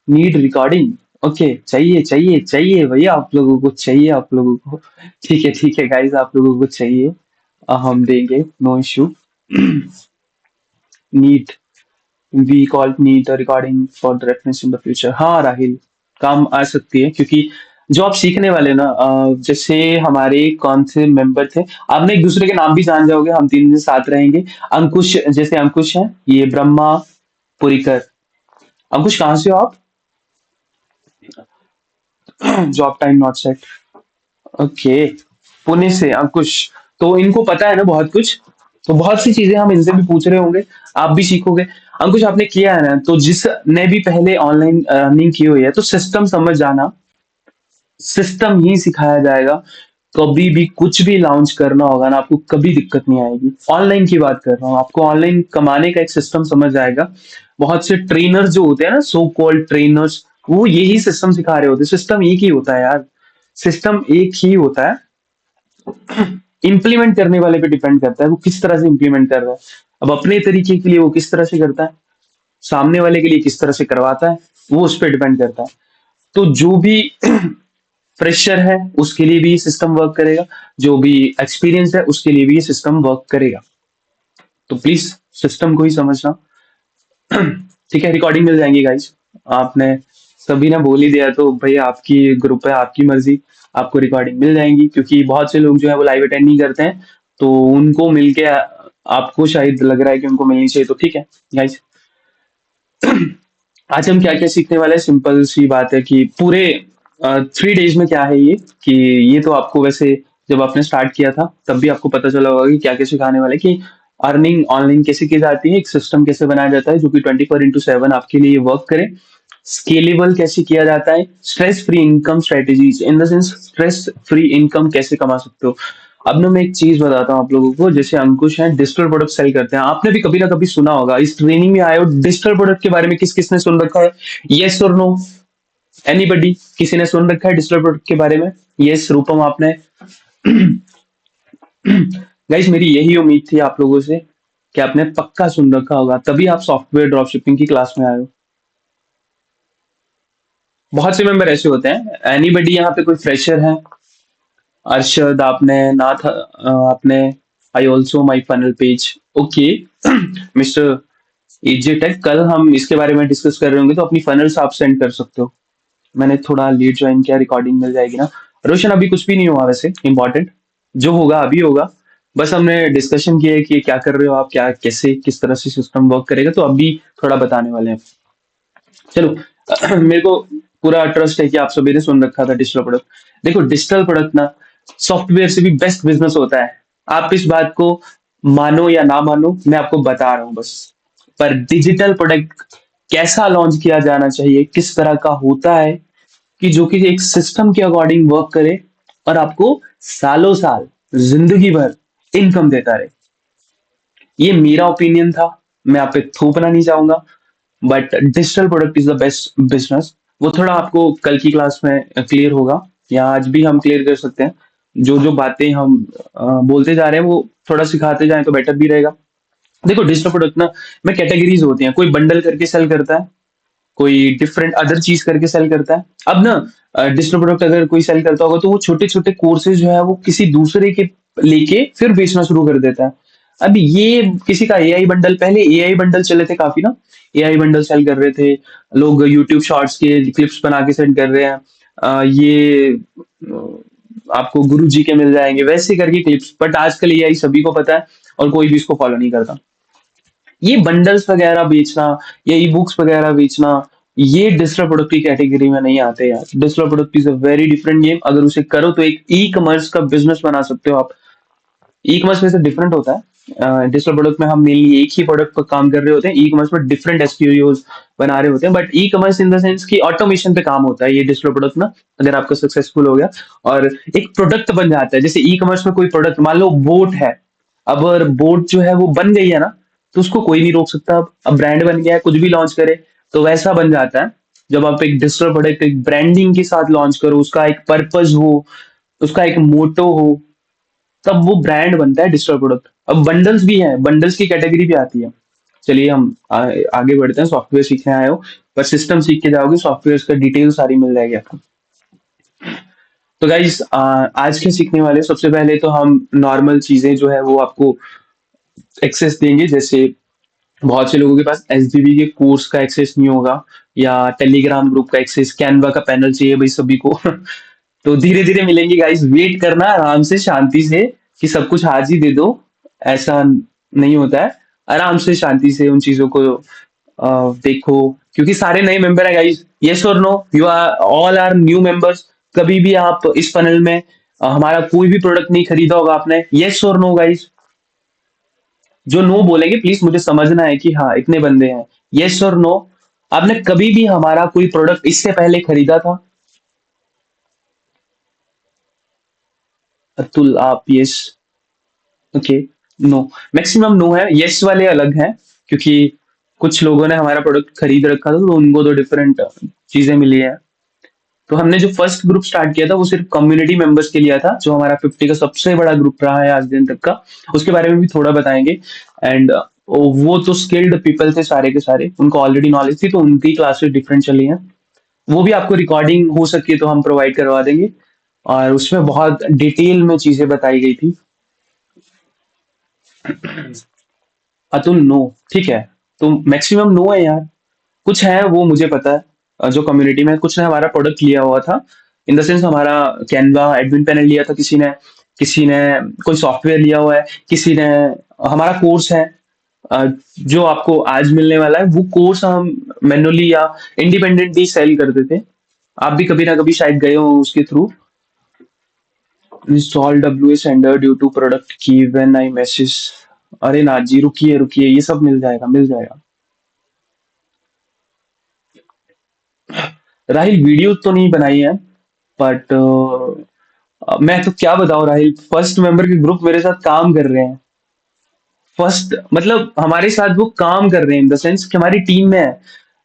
Need recording. Okay, चाहिए चाहिए चाहिए भैया, आप लोगों को चाहिए, आप लोगों को। ठीक है गाइस, आप लोगों को चाहिए। हम देंगे, no issue. Need, we call need recording for the reference in the future. हाँ राहिल, काम आ सकती है, क्योंकि जो आप सीखने वाले ना, जैसे हमारे कौन से मेंबर थे, आपने एक दूसरे के नाम भी जान जाओगे, हम 3 दिन साथ रहेंगे। अंकुश, जैसे अंकुश है, ये ब्रह्मा पुरिकर। अंकुश कहाँ से हो आप? Job time not set. Okay, Pune से अंकुश। तो इनको पता है ना बहुत कुछ, तो बहुत सी चीजें हम इनसे भी पूछ रहे होंगे, आप भी सीखोगे। अंकुश, आपने किया है ना, तो जिसने भी पहले ऑनलाइन अर्निंग की हुई है, तो सिस्टम समझ जाना, सिस्टम ही सिखाया जाएगा। कभी भी कुछ भी लॉन्च करना होगा ना, आपको कभी दिक्कत नहीं आएगी। ऑनलाइन की बात कर रहा हूँ, आपको ऑनलाइन कमाने का एक सिस्टम समझ आएगा। बहुत से ट्रेनर्स जो होते हैं ना, सो कॉल्ड ट्रेनर्स, वो यही सिस्टम सिखा रहे होते हैं। सिस्टम एक ही होता है यार, सिस्टम एक ही होता है। इम्प्लीमेंट करने वाले पे डिपेंड करता है, वो किस तरह से इम्प्लीमेंट कर रहा है। अब अपने तरीके के लिए वो किस तरह से करता है, सामने वाले के लिए किस तरह से करवाता है, वो उस पर डिपेंड करता है। तो जो भी फ्रेशर है उसके लिए भी सिस्टम वर्क करेगा, जो भी एक्सपीरियंस है उसके लिए भी ये सिस्टम वर्क करेगा। तो प्लीज सिस्टम को ही समझना। ठीक है, रिकॉर्डिंग मिल जाएंगी गाइस। आपने सभी ने बोल ही दिया, तो भैया आपकी ग्रुप है, आपकी मर्जी, आपको रिकॉर्डिंग मिल जाएंगी, क्योंकि बहुत से लोग जो है वो लाइव अटेंड नहीं करते हैं, तो उनको मिलके आपको शायद लग रहा है कि उनको मिलनी चाहिए, तो ठीक है गाइस। आज हम क्या क्या सीखने वाले हैं, सिंपल सी बात है कि पूरे 3 डेज में क्या है ये, कि ये तो आपको वैसे जब आपने स्टार्ट किया था तब भी आपको पता चला होगा कि क्या क्या सिखाने वाले, कि अर्निंग ऑनलाइन कैसे की जाती है, एक सिस्टम कैसे बनाया जाता है जो कि 24/7 आपके लिए वर्क करे, स्केलेबल कैसे किया जाता है, stress free income strategies, in the sense stress free income कैसे कमा सकते हो। अब ना मैं एक चीज बताता हूँ आप लोगों को, जैसे अंकुश है, डिजिटल प्रोडक्ट सेल करते हैं, आपने भी कभी ना कभी सुना होगा, इस ट्रेनिंग में आए हो, डिजिटल प्रोडक्ट के बारे में किस किसने सुन रखा है? यस और नो, एनीबडी, किसी ने सुन रखा है डिजिटल प्रोडक्ट के बारे में? यस रूपम, आपने? गाइस, मेरी यही उम्मीद थी आप लोगों से कि आपने पक्का सुन रखा होगा, तभी आप सॉफ्टवेयर ड्रॉपशिपिंग की क्लास में आए हो। बहुत से मेंबर ऐसे होते हैं, एनीबडी यहाँ पे कोई फ्रेशर है? अरशद, आपने, नाथ, आपने, I also my funnel page. Okay, mister AJ tech, कल हम इसके बारे में डिस्कस कर रहे होंगे, तो अपनी फनल्स आप सेंड कर सकते हो। मैंने थोड़ा लेट ज्वाइन किया, रिकॉर्डिंग मिल जाएगी ना? रोशन, अभी कुछ भी नहीं हुआ वैसे इंपॉर्टेंट, जो होगा अभी होगा। बस हमने डिस्कशन किया है कि क्या कर रहे हो आप, क्या कैसे किस तरह से सिस्टम वर्क करेगा, तो अभी थोड़ा बताने वाले हैं। चलो, मेरे को पूरा ट्रस्ट है कि आप सभी ने सुन रखा था डिजिटल प्रोडक्ट। देखो, डिजिटल प्रोडक्ट ना सॉफ्टवेयर से भी बेस्ट बिजनेस होता है। आप इस बात को मानो या ना मानो, मैं आपको बता रहा हूं बस। पर डिजिटल प्रोडक्ट कैसा लॉन्च किया जाना चाहिए, किस तरह का होता है, कि जो कि एक सिस्टम के अकॉर्डिंग वर्क करे और आपको सालों साल, जिंदगी भर इनकम देता रहे। ये मेरा ओपिनियन था, मैं आप पे थोपना नहीं चाहूंगा, but digital product is the best business. वो थोड़ा आपको कल की क्लास में क्लियर होगा, या आज भी हम क्लियर कर सकते हैं। जो जो बातें हम बोलते जा रहे हैं, वो थोड़ा सिखाते जाएं तो बेटर भी रहेगा। देखो, डिजिटल प्रोडक्ट ना में कैटेगरीज होती हैं, कोई बंडल करके सेल करता है, कोई डिफरेंट अदर चीज करके सेल करता है। अब ना डिजिटल प्रोडक्ट अगर कोई सेल करता होगा, तो वो छोटे छोटे कोर्सेज जो है वो किसी दूसरे के लेके फिर बेचना शुरू कर देता है। अब ये किसी का एआई बंडल, पहले एआई बंडल चले थे काफी ना, एआई बंडल सेल कर रहे थे लोग, यूट्यूब शॉर्ट्स के क्लिप्स बना के सेंड कर रहे हैं। ये आपको गुरु जी के मिल जाएंगे वैसे करके क्लिप्स, बट आजकल एआई सभी को पता है और कोई भी इसको फॉलो नहीं करता। ये बंडल्स वगैरह बेचना या ई बुक्स वगैरह बेचना, ये डिजिटल प्रोडक्ट की कैटेगरी में नहीं आते यार। Digital product is a very different game, अगर उसे करो तो एक ई कॉमर्स का बिजनेस बना सकते हो आप। ई कॉमर्स में से डिफरेंट होता है, डिजिटल प्रोडक्ट में हम मेनली एक ही प्रोडक्ट पर काम कर रहे होते हैं, ई कॉमर्स में डिफरेंट एसक्यूज बना रहे होते हैं, but e commerce in the sense की ऑटोमेशन पे काम होता है ये डिजिटल प्रोडक्ट ना। अगर आपका सक्सेसफुल हो गया और एक प्रोडक्ट बन जाता है, जैसे ई कॉमर्स में कोई प्रोडक्ट, मान लो बोट है, अब अगर बोट जो है वो बन गई है ना, तो उसको कोई नहीं रोक सकता। अब ब्रांड बन गया है, कुछ भी लॉन्च करे, तो वैसा बन जाता है। जब आप एक डिजिटल प्रोडक्ट एक ब्रांडिंग के साथ लॉन्च करो, उसका एक पर्पज हो, उसका एक मोटो हो, तब वो ब्रांड बनता है डिजिटल प्रोडक्ट। अब बंडल्स भी हैं, बंडल्स की कैटेगरी भी आती है। चलिए हम आगे बढ़ते हैं। सॉफ्टवेयर सीखने आए हो, पर सिस्टम सीख के जाओगे, सॉफ्टवेयर का डिटेल सारी मिल जाएगी आपको। तो गाइस आज के सीखने वाले, सबसे पहले तो हम नॉर्मल चीजें जो है वो आपको एक्सेस देंगे। जैसे बहुत से लोगों के पास एसबीबी के कोर्स का एक्सेस नहीं होगा, या टेलीग्राम ग्रुप का एक्सेस, कैनवा का पैनल चाहिए भाई सभी को। तो धीरे धीरे मिलेंगे गाइस, वेट करना आराम से शांति से, कि सब कुछ आज ही दे दो, ऐसा नहीं होता है। आराम से शांति से उन चीजों को देखो, क्योंकि सारे नए मेंबर है गाइस। यस और no, you are all are new members. कभी भी आप इस फनल में हमारा कोई भी प्रोडक्ट नहीं खरीदा होगा आपने। यस और नो गाइस, जो नो बोलेंगे प्लीज मुझे समझना है कि हाँ इतने बंदे हैं। यस और नो, आपने कभी भी हमारा कोई प्रोडक्ट इससे पहले खरीदा था? अतुल आप yes, okay, no, maximum no है। यस वाले अलग हैं, क्योंकि कुछ लोगों ने हमारा प्रोडक्ट खरीद रखा था, तो उनको तो डिफरेंट चीजें मिली है। तो हमने जो फर्स्ट ग्रुप स्टार्ट किया था वो सिर्फ कम्युनिटी मेंबर्स के लिए था, जो हमारा 50 का सबसे बड़ा ग्रुप रहा है आज दिन तक का। उसके बारे में भी थोड़ा बताएंगे। एंड वो तो स्किल्ड पीपल थे सारे के सारे, उनको ऑलरेडी नॉलेज थी, तो उनकी क्लासेस डिफरेंट चली हैं। वो भी आपको रिकॉर्डिंग हो सके तो हम प्रोवाइड करवा देंगे, और उसमें बहुत डिटेल में चीजें बताई गई थी। अतुल नो, ठीक है, तो मैक्सिमम नो है यार। कुछ है वो मुझे पता है, जो कम्युनिटी में कुछ ने हमारा प्रोडक्ट लिया हुआ था, इन द सेंस हमारा कैनवा एडमिन पैनल लिया था किसी ने कोई सॉफ्टवेयर लिया हुआ है, किसी ने हमारा कोर्स है अ, जो आपको आज मिलने वाला है, वो कोर्स हम मैनुअली या इंडिपेंडेंटली सेल करते थे। आप भी कभी ना कभी शायद गए हो उसके through. Install W A sender due to product की व्हेन आई मैसेज। अरे ना जी, रुकिए रुकिए, ये सब मिल जाएगा मिल जाएगा। राहिल वीडियो तो नहीं बनाई है, बट मैं तो क्या बताऊं राहिल, फर्स्ट मेंबर के ग्रुप मेरे साथ काम कर रहे हैं। फर्स्ट मतलब हमारे साथ वो काम कर रहे हैं इन द सेंस कि हमारी टीम में है।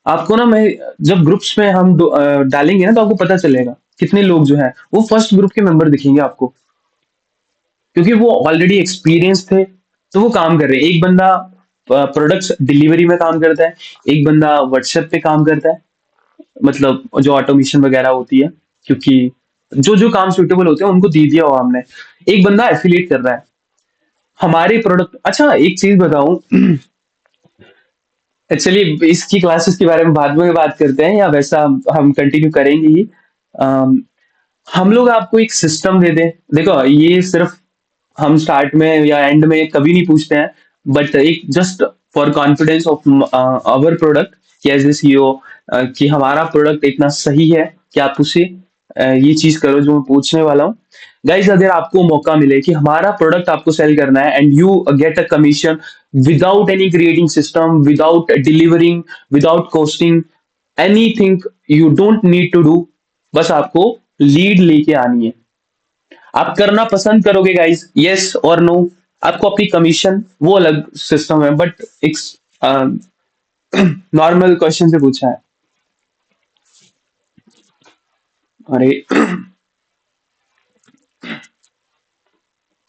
आपको ना, मैं जब ग्रुप्स में हम डालेंगे ना, तो आपको पता चलेगा कितने लोग जो हैं वो फर्स्ट ग्रुप के मेंबर दिखेंगे आपको, क्योंकि वो ऑलरेडी एक्सपीरियंस थे। तो वो काम कर रहे हैं। एक बंदा प्रोडक्ट्स डिलीवरी में काम करता है, एक बंदा व्हाट्सएप पे काम करता है, मतलब जो ऑटोमेशन वगैरह होती है, क्योंकि जो जो काम सुटेबल होते हैं उनको दे दिया हुआ हमने। एक बंदा एफिलिएट कर रहा है हमारे प्रोडक्ट। अच्छा एक चीज बताऊं, चलिए इसकी क्लासेस के बारे में बाद में बात करते हैं, या वैसा हम कंटिन्यू करेंगे ही। अम, हम लोग आपको एक सिस्टम दे दें। देखो ये सिर्फ हम स्टार्ट में या एंड में कभी नहीं पूछते हैं, बट एक just for confidence of our product, कि एज ए सीईओ, कि हमारा प्रोडक्ट इतना सही है कि आप उसे ये चीज करो जो मैं पूछने वाला हूँ। गाइज अगर आपको मौका मिले कि हमारा प्रोडक्ट आपको सेल करना है, and you get a commission without any creating system, without delivering, without costing anything, you don't need to do, बस आपको लीड लेके आनी है। आप करना पसंद करोगे गाइस, यस और नो? आपको अपनी कमीशन, वो अलग सिस्टम है, बट एक नॉर्मल क्वेश्चन से पूछा है। अरे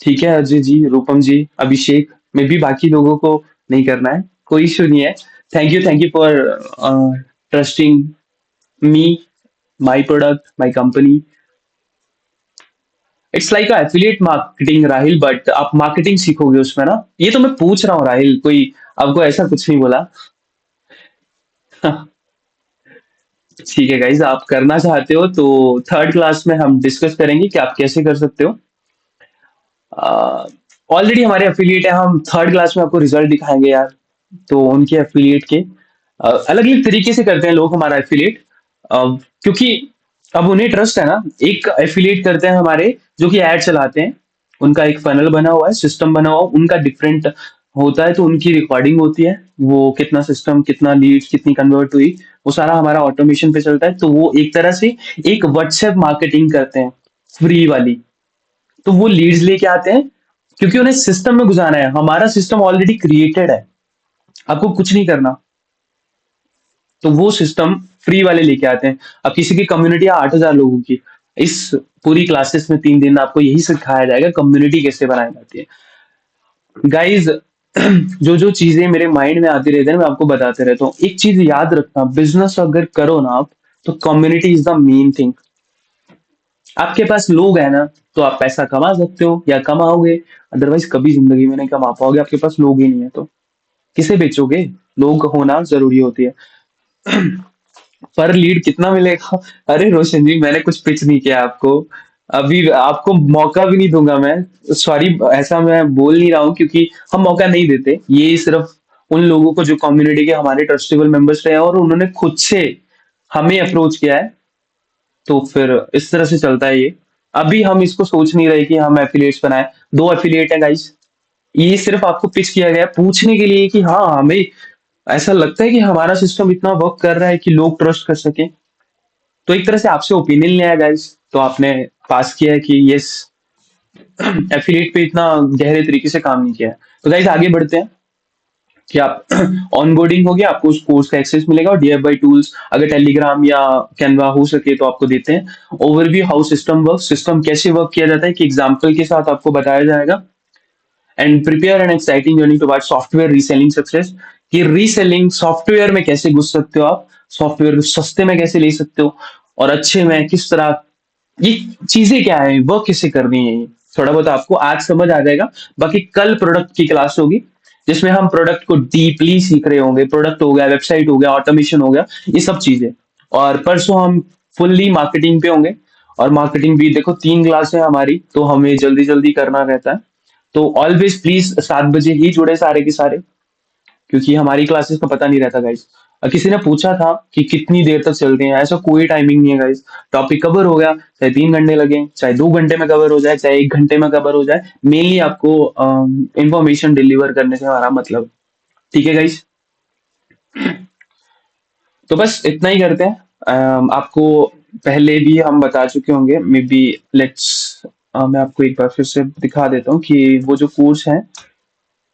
ठीक है अजय जी, रूपम जी, अभिषेक में भी बाकी लोगों को नहीं करना है, कोई इशू नहीं है। Thank you for trusting me, my product, my company. It's like affiliate marketing Rahil, but आप मार्केटिंग सीखोगे उसमें ना। ये तो मैं पूछ रहा हूँ राहिल, कोई आपको ऐसा कुछ नहीं बोला। ठीक है गाइज, आप करना चाहते हो तो थर्ड क्लास में हम डिस्कस करेंगे कि आप कैसे कर सकते हो। ऑलरेडी हमारे एफिलिएट है, हम थर्ड क्लास में आपको रिजल्ट दिखाएंगे यार। तो उनके एफिलिएट के अलग अलग तरीके से करते हैं लोग हमारा एफिलिएट, क्योंकि अब उन्हें ट्रस्ट है ना। एक एफिलिएट करते हैं हमारे जो कि एड चलाते हैं, उनका एक फनल बना हुआ है, सिस्टम बना हुआ है, उनका डिफरेंट होता है, तो उनकी रिकॉर्डिंग होती है, वो कितना सिस्टम, कितना लीड, कितनी कन्वर्ट हुई, वो सारा हमारा ऑटोमेशन पे चलता है। तो वो एक तरह से एक व्हाट्सएप मार्केटिंग करते हैं, फ्री वाली। तो वो लीड्स लेके आते हैं, क्योंकि उन्हें सिस्टम में गुजारना है। हमारा सिस्टम ऑलरेडी क्रिएटेड है, आपको कुछ नहीं करना। तो वो सिस्टम फ्री वाले लेके आते हैं। अब किसी की कम्युनिटी है 8,000 लोगों की, इस पूरी क्लासेस में 3 दिन आपको यही सिखाया जाएगा कम्युनिटी कैसे बनाई जाती है। गाइज जो जो चीजें मेरे माइंड में आती रहती है ना, मैं आपको बताते रहता हूँ। एक चीज याद रखना, बिजनेस अगर करो ना आप, तो community is the main thing. आपके पास लोग है ना, तो आप पैसा कमा सकते हो या कमाओगे, अदरवाइज कभी जिंदगी में नहीं कमा पाओगे। आपके पास लोग ही नहीं है तो किसे बेचोगे? लोग होना जरूरी होती है। पर लीड कितना मिलेगा? अरे रोशन जी, मैंने कुछ पिच नहीं किया आपको, अभी आपको मौका भी नहीं दूंगा मैं। सॉरी, ऐसा मैं बोल नहीं रहा हूँ, क्योंकि हम मौका नहीं देते। ये सिर्फ उन लोगों को जो कम्युनिटी के हमारे ट्रस्टेबल मेंबर्स रहे हैं और उन्होंने खुद से हमें अप्रोच किया है, तो फिर इस तरह से चलता है ये। अभी हम इसको सोच नहीं रहे कि हम एफिलिएट्स बनाए। दो एफिलिएट है गाइस। ये सिर्फ आपको पिच किया गया है पूछने के लिए कि हाँ, हमें ऐसा लगता है कि हमारा सिस्टम इतना वर्क कर रहा है कि लोग ट्रस्ट कर सके। तो एक तरह से आपसे ओपिनियन लिया है गाइस, तो आपने पास किया है कि यस, एफिलिएट पे इतना गहरे तरीके से काम नहीं किया है। तो गाइस आगे बढ़ते हैं कि आप ऑनबोर्डिंग हो गया, आपको उस कोर्स का एक्सेस मिलेगा, और डीएफआई टूल्स अगर टेलीग्राम या कैनवा हो सके तो आपको देते हैं। Overview how system work, system कैसे वर्क किया जाता है कि एग्जांपल के साथ आपको बताया जाएगा। And prepare an exciting journey towards software reselling success, कि रीसेलिंग सॉफ्टवेयर में कैसे घुस सकते हो आप, सॉफ्टवेयर को सस्ते में कैसे ले सकते हो, और अच्छे में किस तरह, ये चीजें क्या है, वर्क कैसे करनी है, ये थोड़ा बहुत आपको आज समझ आ जाएगा। बाकी कल प्रोडक्ट की क्लास होगी, जिसमें हम प्रोडक्ट को डीपली सीख रहे होंगे। प्रोडक्ट हो गया, वेबसाइट हो गया, ऑटोमेशन हो गया, ये सब चीजें। और परसों हम फुल्ली मार्केटिंग पे होंगे। और मार्केटिंग भी देखो, 3 क्लास है हमारी, तो हमें जल्दी जल्दी करना रहता है। तो ऑलवेज प्लीज 7 बजे ही जुड़े सारे के सारे, क्योंकि हमारी क्लासेस का पता नहीं रहता गाइस। किसी ने पूछा था कि कितनी देर तक चलते हैं, ऐसा कोई टाइमिंग नहीं है गाइस। टॉपिक कवर हो गया, चाहे 3 घंटे लगे, चाहे 2 घंटे में कवर हो जाए, चाहे 1 घंटे में कवर हो जाए, मेनली आपको इंफॉर्मेशन डिलीवर करने से हमारा मतलब। ठीक है गाइस, तो बस इतना ही करते हैं। आपको पहले भी हम बता चुके होंगे मे बी। लेट्स, मैं आपको एक बार फिर से दिखा देता हूँ कि वो जो कोर्स है,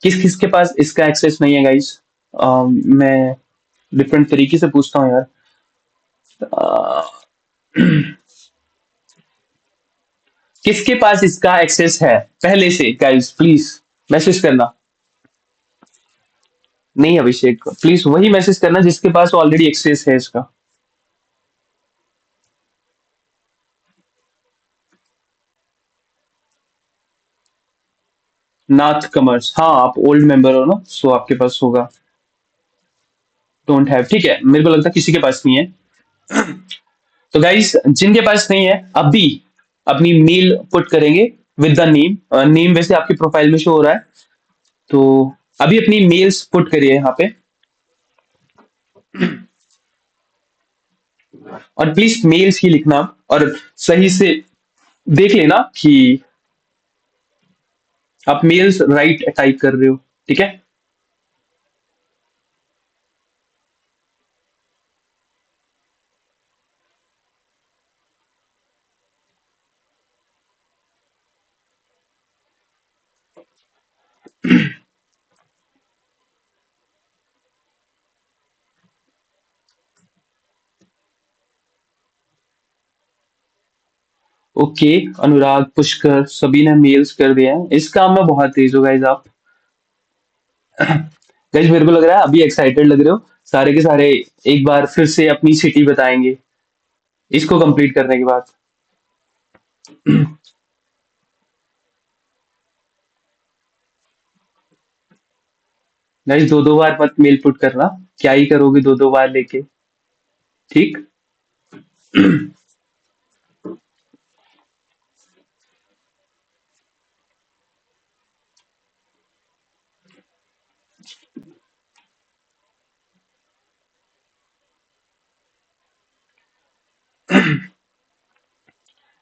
किस किस के पास इसका एक्सेस नहीं है गाइस। मैं डिफरेंट तरीके से पूछता हूँ यार। अ, किसके पास इसका एक्सेस है पहले से गाइस, प्लीज मैसेज करना। नहीं अभिषेक, प्लीज वही मैसेज करना जिसके पास ऑलरेडी एक्सेस है इसका। नाथ कमर्स, हाँ आप ओल्ड मेंबर हो ना, सो आपके पास होगा। डोंट हैव, ठीक है, मेरे को लगता है किसी के पास नहीं है। तो गाइस जिनके पास नहीं है, अभी अपनी मेल पुट करेंगे विद द नेम। नेम वैसे आपकी प्रोफाइल में शो हो रहा है, तो अभी अपनी मेल्स पुट करिए यहाँ पे। और प्लीज मेल्स ही लिखना, और सही से देख लेना कि आप मेल्स राइट टाइप कर रहे हो। ठीक है। ओके, अनुराग, पुष्कर, सभी ने मेल्स कर दिया है। इस काम में बहुत तेज हो गाइज आप। गाइज मेरे को लग रहा है अभी एक्साइटेड लग रहे हो सारे के सारे। एक बार फिर से अपनी सिटी बताएंगे इसको कंप्लीट करने के बाद। गाइज दो दो बार मत मेल पुट करना, क्या ही करोगे दो दो बार लेके। ठीक।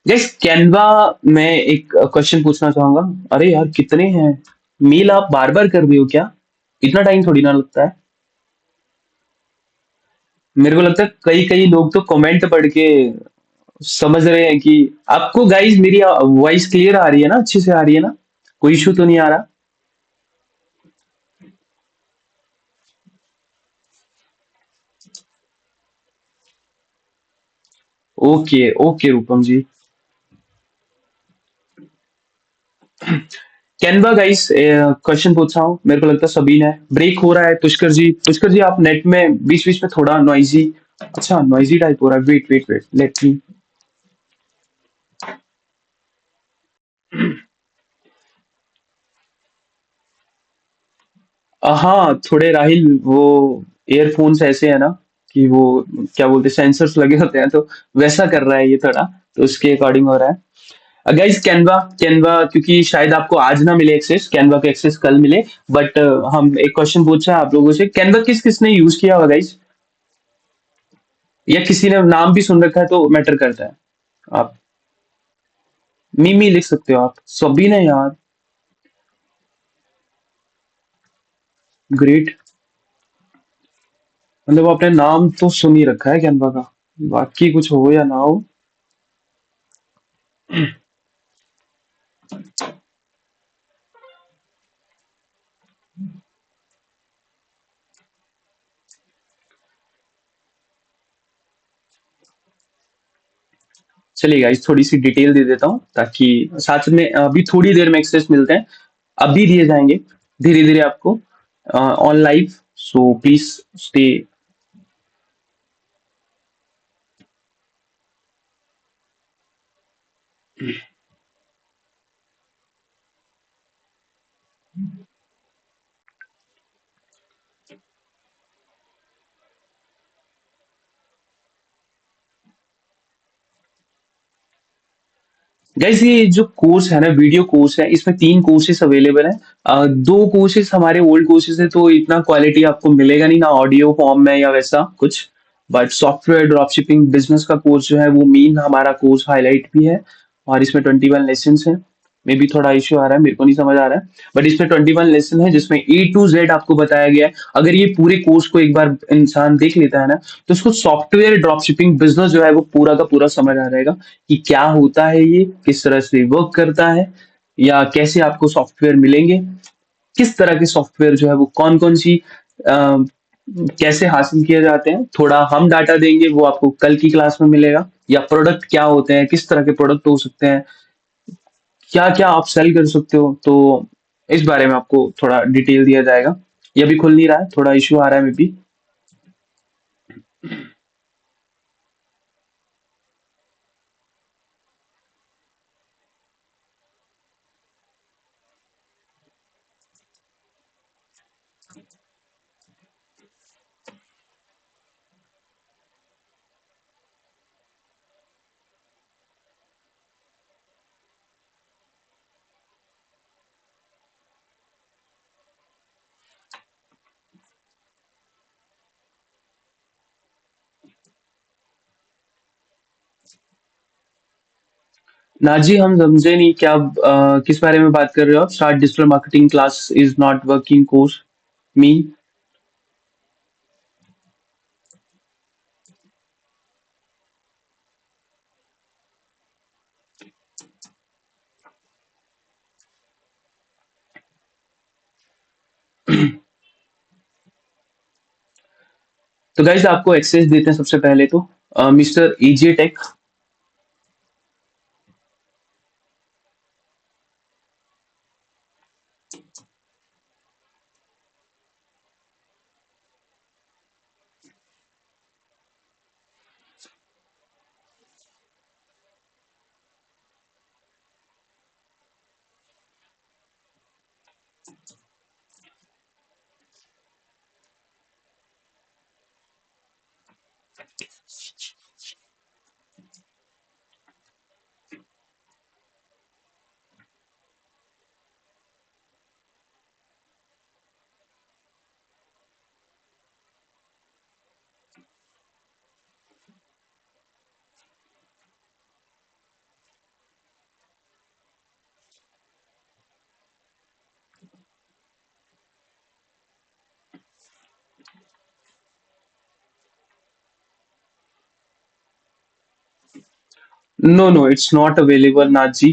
गाइस कैनवा में एक क्वेश्चन पूछना चाहूंगा। अरे यार कितने हैं मेल, आप बार बार कर रही हो क्या? इतना टाइम थोड़ी ना लगता है। मेरे को लगता है कई कई लोग तो कमेंट पढ़ के समझ रहे हैं कि आपको गाइस मेरी वॉइस क्लियर आ रही है ना, अच्छे से आ रही है ना, कोई इशू तो नहीं आ रहा? ओके ओके रूपम जी। कैनवा गाइस, क्वेश्चन पूछ रहा हूँ, मेरे को लगता है सभी ने ब्रेक हो रहा है। पुष्कर जी आप नेट में बीच बीच में थोड़ा नॉइजी, अच्छा नॉइजी टाइप हो रहा है, wait wait wait let me. हाँ थोड़े राहिल, वो एयरफोन्स ऐसे है ना कि वो क्या बोलते हैं, सेंसर्स लगे होते हैं, तो वैसा कर रहा है ये थोड़ा, तो उसके अकॉर्डिंग हो रहा है। गाइस कैनवा, कैनवा क्योंकि शायद आपको आज ना मिले एक्सेस, कैनवा का एक्सेस कल मिले। बट हम एक क्वेश्चन पूछा है आप लोगों से, कैनवा किस किसने यूज किया हुआ गाइस, या किसी ने नाम भी सुन रखा है तो मैटर करता है। आप मिमी लिख सकते हो, आप सभी ने यार, ग्रेट। मतलब आपने नाम तो सुन ही रखा है कैनवा का, बाकी कुछ हो या ना हो। चलिए गाइस थोड़ी सी डिटेल दे देता हूँ, ताकि साथ में अभी थोड़ी देर में एक्सेस मिलते हैं, अभी दिए जाएंगे धीरे धीरे आपको on live, so please stay. Guys ये जो कोर्स है ना, वीडियो कोर्स है, इसमें 3 कोर्सेज अवेलेबल हैं। 2 कोर्सेज हमारे ओल्ड कोर्सेज है, तो इतना क्वालिटी आपको मिलेगा नहीं ना ऑडियो फॉर्म में या वैसा कुछ। बट सॉफ्टवेयर ड्रॉपशिपिंग बिजनेस का कोर्स जो है वो मेन हमारा कोर्स हाईलाइट भी है, और इसमें 21 लेसन है। मे भी थोड़ा इश्यू आ रहा है, मेरे को नहीं समझ आ रहा है, बट इसमें 21 लेसन है जिसमें A to Z आपको बताया गया है। अगर ये पूरे कोर्स को एक बार इंसान देख लेता है ना, तो उसको सॉफ्टवेयर ड्रॉपशिपिंग बिजनेस जो है वो पूरा का पूरा समझ आ जाएगा कि क्या होता है, ये किस तरह से वर्क करता है, या कैसे आपको सॉफ्टवेयर मिलेंगे, किस तरह के सॉफ्टवेयर जो है वो कौन कौन सी अ, कैसे हासिल किए जाते हैं, थोड़ा हम डाटा देंगे, वो आपको कल की क्लास में मिलेगा। या प्रोडक्ट क्या होते हैं, किस तरह के प्रोडक्ट हो सकते हैं, क्या क्या आप सेल कर सकते हो, तो इस बारे में आपको थोड़ा डिटेल दिया जाएगा। ये अभी खुल नहीं रहा है, थोड़ा इश्यू आ रहा है मे बी। ना जी हम समझे नहीं, क्या किस बारे में बात कर रहे हो आप, start digital marketing class is not working course mean. तो गाइज आपको एक्सेस देते हैं सबसे पहले तो mister AJ tech. No no it's not available Nath ji,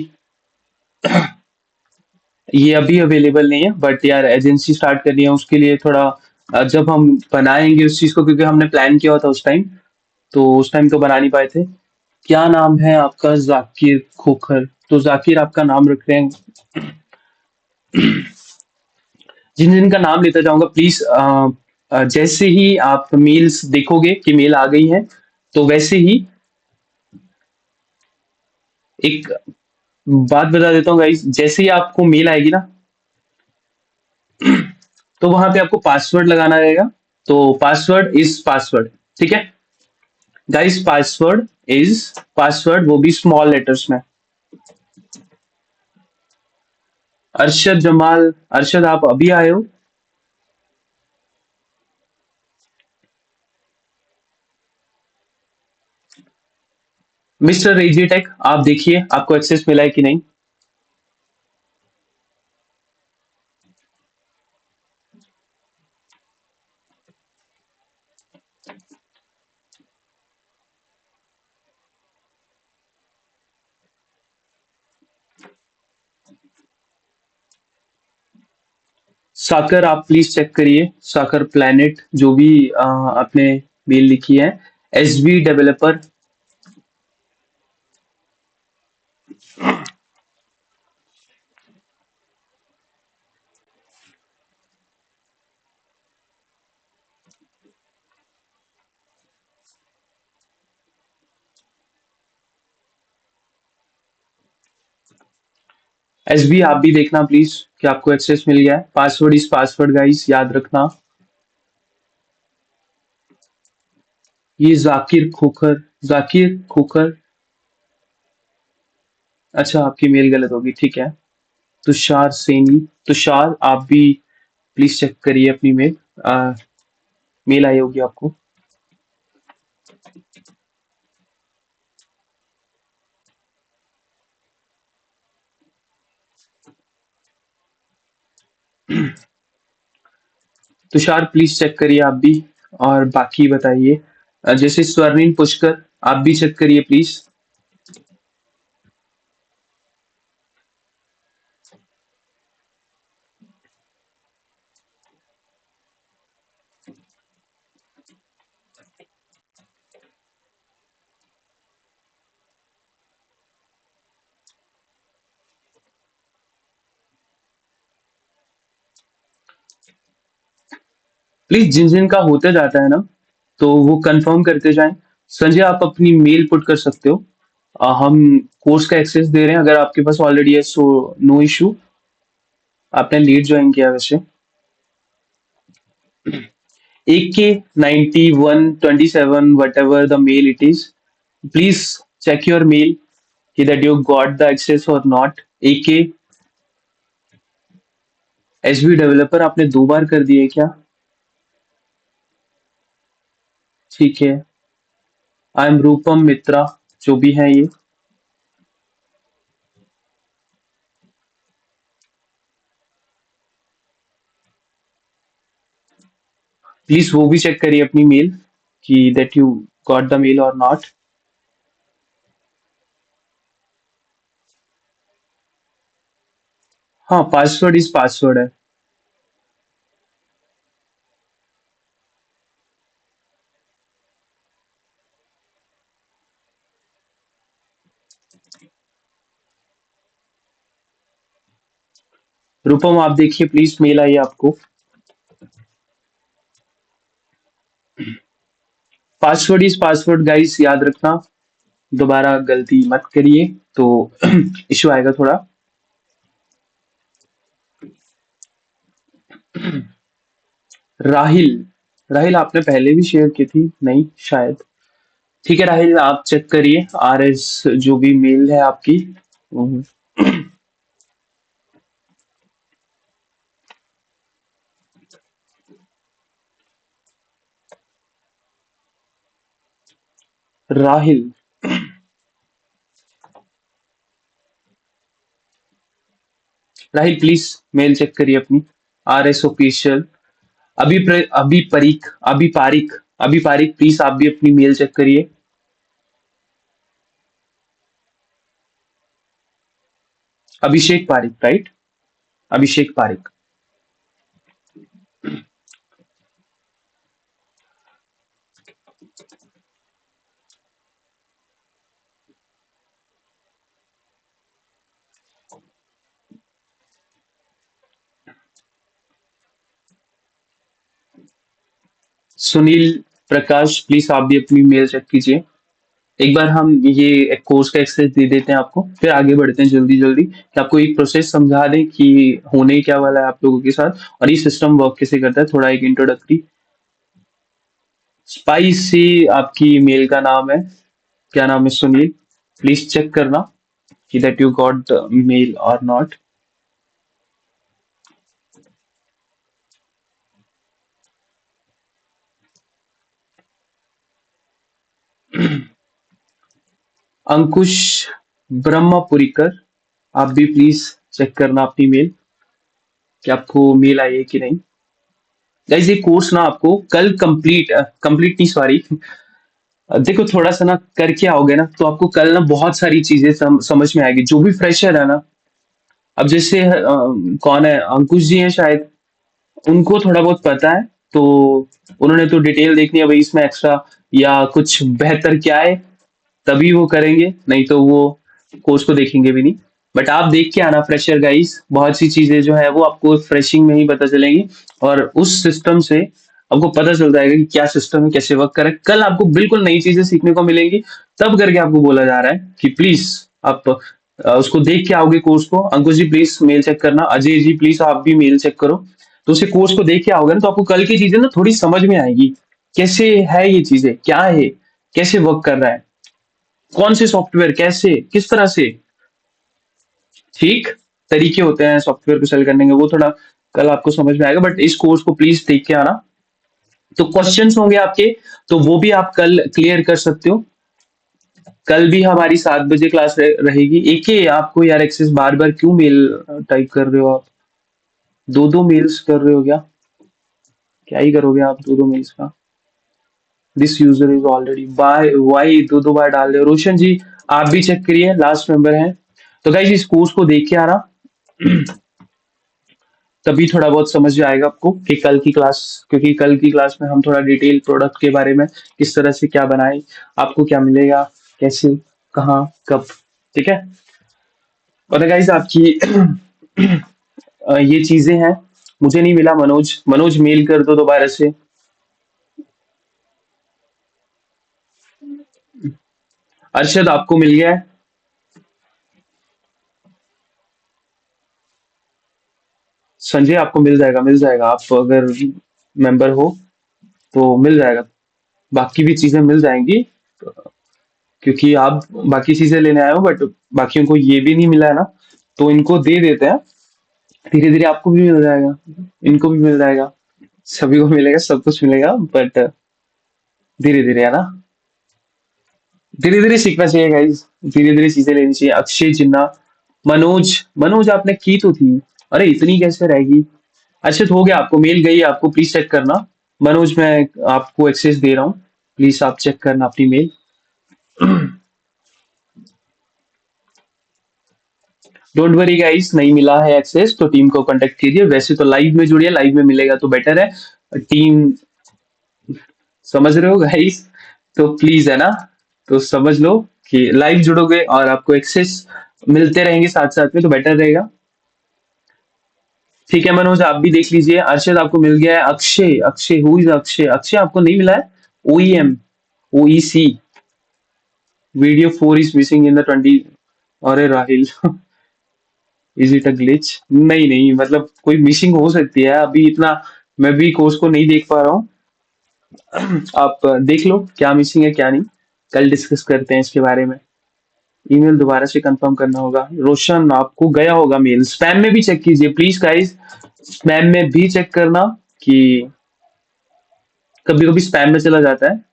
ये अभी अवेलेबल नहीं है। बट यार एजेंसी स्टार्ट करनी है, उसके लिए थोड़ा जब हम बनाएंगे उस चीज को, क्योंकि हमने प्लान किया हुआ था उस टाइम, तो उस टाइम तो बना नहीं पाए थे। क्या नाम है आपका, जाकिर खोखर, तो जाकिर आपका नाम रख रहे हैं। जिन जिनका नाम लेता जाऊंगा प्लीज, जैसे ही आप मेल्स देखोगे कि मेल आ गई है, तो वैसे ही एक बात बता देता हूँ गाइस, जैसे ही आपको मेल आएगी ना, तो वहां पे आपको पासवर्ड लगाना रहेगा। तो पासवर्ड इज पासवर्ड, ठीक है गाइस? पासवर्ड इज पासवर्ड, वो भी स्मॉल लेटर्स में। अरशद जमाल, अरशद आप अभी आए हो? मिस्टर रेजीटेक, आप देखिए आपको एक्सेस मिला है कि नहीं। साकर आप प्लीज चेक करिए, साकर प्लैनेट जो भी आपने मेल लिखी है। एसबी डेवलपर, एसबी आप भी देखना प्लीज कि आपको एक्सेस मिल गया है। पासवर्ड इज पासवर्ड गाइस, याद रखना। ये जाकिर खोखर, जाकिर खोखर, अच्छा आपकी मेल गलत होगी, ठीक है। तुषार सैनी, तुषार आप भी प्लीज चेक करिए अपनी मेल। मेल आई होगी आपको। तुषार प्लीज चेक करिए आप भी, और बाकी बताइए। जैसे स्वर्णिम पुष्कर, आप भी चेक करिए प्लीज। प्लीज जिन जिन का होते जाता है ना, तो वो कंफर्म करते जाएं। संजय आप अपनी मेल पुट कर सकते हो। हम कोर्स का एक्सेस दे रहे हैं, अगर आपके पास ऑलरेडी है सो नो इशू। आपने लेट ज्वाइन किया वैसे। एक के 9127 whatever the mail it is, please check your mail कि that you got the access और नॉट। एक के एसबी डेवलपर आपने 2 बार कर दिए क्या? ठीक है। आई एम रूपम मित्रा, जो भी है ये, प्लीज वो भी चेक करिए अपनी मेल कि that you got the mail or not. हाँ पासवर्ड इज पासवर्ड है। रूपम आप देखिए प्लीज, मेल आई आपको। पासवर्ड इज पासवर्ड गाइस, याद रखना, दोबारा गलती मत करिए, तो इशू आएगा थोड़ा। राहिल, राहिल आपने पहले भी शेयर की थी नहीं शायद। ठीक है राहिल, आप चेक करिए आर एस जो भी मेल है आपकी। Hmm, Rahil, Rahil please mail check करिए अपनी। आर एस ऑफिशियल, अभी परीख, अभी पारिक, अभी पारिक प्लीज आप भी अपनी मेल चेक करिए। अभिषेक पारिक राइट? अभिषेक पारिक। सुनील प्रकाश, प्लीज आप भी अपनी मेल चेक कीजिए। एक बार हम ये कोर्स का एक्सेस दे देते हैं आपको, फिर आगे बढ़ते हैं जल्दी जल्दी, कि आपको एक प्रोसेस समझा दें कि होने क्या वाला है आप लोगों के साथ और ये सिस्टम वर्क कैसे करता है। थोड़ा एक इंट्रोडक्टरी। स्पाइस से आपकी मेल का नाम है, क्या नाम है, सुनील। प्लीज चेक करना कि that you got the mail or not. Ankush Brahmapurikar, आप भी प्लीज चेक करना अपनी मेल कि आपको मेल आई है कि नहीं। गाइस ये कोर्स ना आपको कल कंप्लीट नहीं, सॉरी, देखो थोड़ा सा ना करके आओगे ना तो आपको कल ना बहुत सारी चीजें समझ में आएगी। जो भी फ्रेशर है ना, अब जैसे कौन है, अंकुश जी हैं शायद, उनको थोड़ा बहुत पता है, तो उन्होंने तो डिटेल देखनी है भाई इसमें एक्स्ट्रा या कुछ बेहतर क्या है, तभी वो करेंगे, नहीं तो वो कोर्स को देखेंगे भी नहीं। बट आप देख के आना फ्रेशर गाइस, बहुत सी चीजें जो है वो आपको फ्रेशिंग में ही पता चलेंगी और उस सिस्टम से आपको पता चल जाएगा कि क्या सिस्टम है, कैसे वर्क करे। कल आपको बिल्कुल नई चीजें सीखने को मिलेंगी, तब करके आपको बोला जा रहा है कि प्लीज आप उसको देख के आओगे कोर्स को। अंकुश जी प्लीज मेल चेक करना, अजय जी प्लीज आप भी मेल चेक करो। तो उसे कोर्स को देख के आओगे ना तो आपको कल की चीजें ना थोड़ी समझ में आएगी, कैसे है ये चीजें, क्या है, कैसे वर्क कर रहा है, कौन से सॉफ्टवेयर कैसे किस तरह से, ठीक तरीके होते हैं सॉफ्टवेयर को सेल करने के, वो थोड़ा कल आपको समझ में आएगा। बट इस कोर्स को प्लीज देख के आना। तो क्वेश्चंस होंगे आपके, तो वो भी आप कल क्लियर कर सकते हो। कल भी हमारी 7 बजे क्लास रहेगी। एक ही आपको यार एक्सेस, बार बार क्यों मेल टाइप कर रहे हो आप, दो दो मेल्स कर रहे हो क्या, क्या ही करोगे आप दो दो मेल्स का। This user is already by, why दो दो बार डाल रहे हो। रोशन जी आप भी चेक करिए, लास्ट मेंबर हैं। तो गाइस इस कोर्स को देख के आना, तभी थोड़ा बहुत समझ में आएगा आपको कि कल की क्लास, क्योंकि कल की क्लास में हम थोड़ा डिटेल प्रोडक्ट के बारे में, किस तरह से क्या बनाए, आपको क्या मिलेगा, कैसे, कहाँ, कब, ठीक है। और गाइस आपकी ये चीजें हैं। मुझे नहीं मिला मनोज, मनोज मेल कर दो दोबारा से। अरशद आपको मिल गया है। संजय आपको मिल जाएगा, मिल जाएगा, आप अगर मेंबर हो तो मिल जाएगा। बाकी भी चीजें मिल जाएंगी, क्योंकि आप बाकी चीजें लेने आए हो, बट बाकियों को ये भी नहीं मिला है ना, तो इनको दे देते हैं। धीरे धीरे आपको भी मिल जाएगा, इनको भी मिल जाएगा, सभी को मिलेगा, सब कुछ मिलेगा, बट धीरे धीरे है ना, धीरे धीरे सीखना चाहिए गाइस, धीरे धीरे चीजें लेनी चाहिए। अक्षय जिन्ना, मनोज, मनोज आपने की तो थी, अरे इतनी कैसे रहेगी। अच्छा तो हो गया, आपको मेल गई, आपको प्लीज चेक करना। मनोज मैं आपको एक्सेस दे रहा हूँ, प्लीज आप चेक करना अपनी मेल। डोंट वरी गाइस, नहीं मिला है एक्सेस तो टीम को कांटेक्ट कीजिए। वैसे तो लाइव में जुड़िए, लाइव में मिलेगा तो बेटर है। टीम, समझ रहे हो गाइस, तो प्लीज है ना, तो समझ लो कि लाइव जुड़ोगे और आपको एक्सेस मिलते रहेंगे साथ साथ में, तो बेटर रहेगा। ठीक है मनोज आप भी देख लीजिए। अर्शद आपको मिल गया है। अक्षय, अक्षय हु इज अक्षय, अक्षय आपको नहीं मिला है। OEM, OEC, video 4 is missing in the 20। अरे Rahil, is it a glitch, नहीं नहीं, मतलब कोई मिसिंग हो सकती है, अभी इतना मैं भी कोर्स को नहीं देख पा रहा हूँ। आप देख लो क्या मिसिंग है क्या नहीं, कल डिस्कस करते हैं इसके बारे में। ईमेल दोबारा से कंफर्म करना होगा। रोशन आपको गया होगा मेल, स्पैम में भी चेक कीजिए प्लीज गाइस, स्पैम में भी चेक करना कि कभी कभी स्पैम में चला जाता है,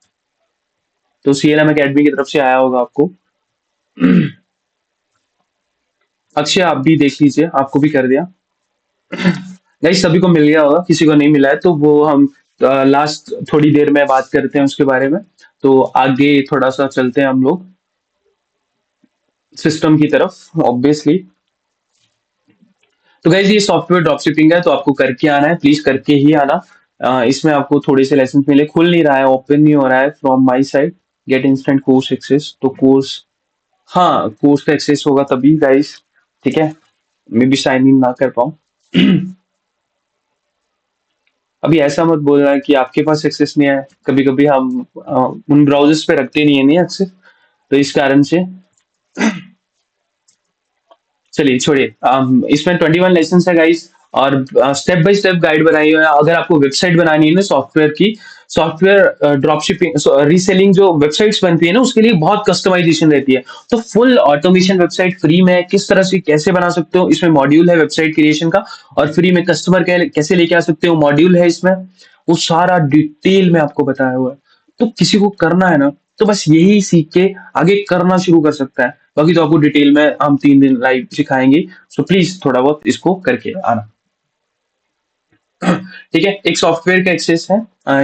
तो सीएलएम एकेडमी की तरफ से आया होगा आपको। अक्षय आप भी देख लीजिए, आपको भी कर दिया। गाइस सभी को मिल गया होगा, किसी को नहीं मिला है तो वो हम लास्ट थोड़ी देर में बात करते हैं उसके बारे में। तो आगे थोड़ा सा चलते हैं हम लोग सिस्टम की तरफ ऑब्वियसली। तो गाइज ये सॉफ्टवेयर ड्रॉपशिपिंग है, तो आपको करके आना है, प्लीज करके ही आना। इसमें आपको थोड़े से लेसन मिले, खुल नहीं रहा है, ओपन नहीं हो रहा है from my side. Get instant course access, तो कोर्स, हाँ कोर्स का एक्सेस होगा तभी गाइज, ठीक है। मैं भी साइन इन ना कर पाऊँ। अभी ऐसा मत बोलना कि आपके पास एक्सेस नहीं है। कभी कभी हम उन ब्राउजर्स पे रखते नहीं है नहीं एक्सेस, तो इस कारण से चलिए छोड़िए। इसमें 21 लेसन है गाइस, और स्टेप बाय स्टेप गाइड बनाई हुई है। अगर आपको वेबसाइट बनानी है ना सॉफ्टवेयर की, सॉफ्टवेयर ड्रॉप शिपिंग रीसेलिंग जो वेबसाइट्स बनती है ना, उसके लिए बहुत कस्टमाइजेशन रहती है। तो फुल ऑटोमेशन वेबसाइट फ्री में है, किस तरह से कैसे बना सकते हो, इसमें मॉड्यूल है वेबसाइट क्रिएशन का। और फ्री में कस्टमर कैसे लेके आ सकते हो, मॉड्यूल है इसमें। वो सारा डिटेल में आपको बताया हुआ है। तो किसी को करना है ना, तो बस यही सीख के आगे करना शुरू कर सकता है। बाकी तो आपको डिटेल में हम 3 दिन लाइव सिखाएंगे। सो प्लीज थोड़ा बहुत इसको करके आना। ठीक है, एक सॉफ्टवेयर का एक्सेस है,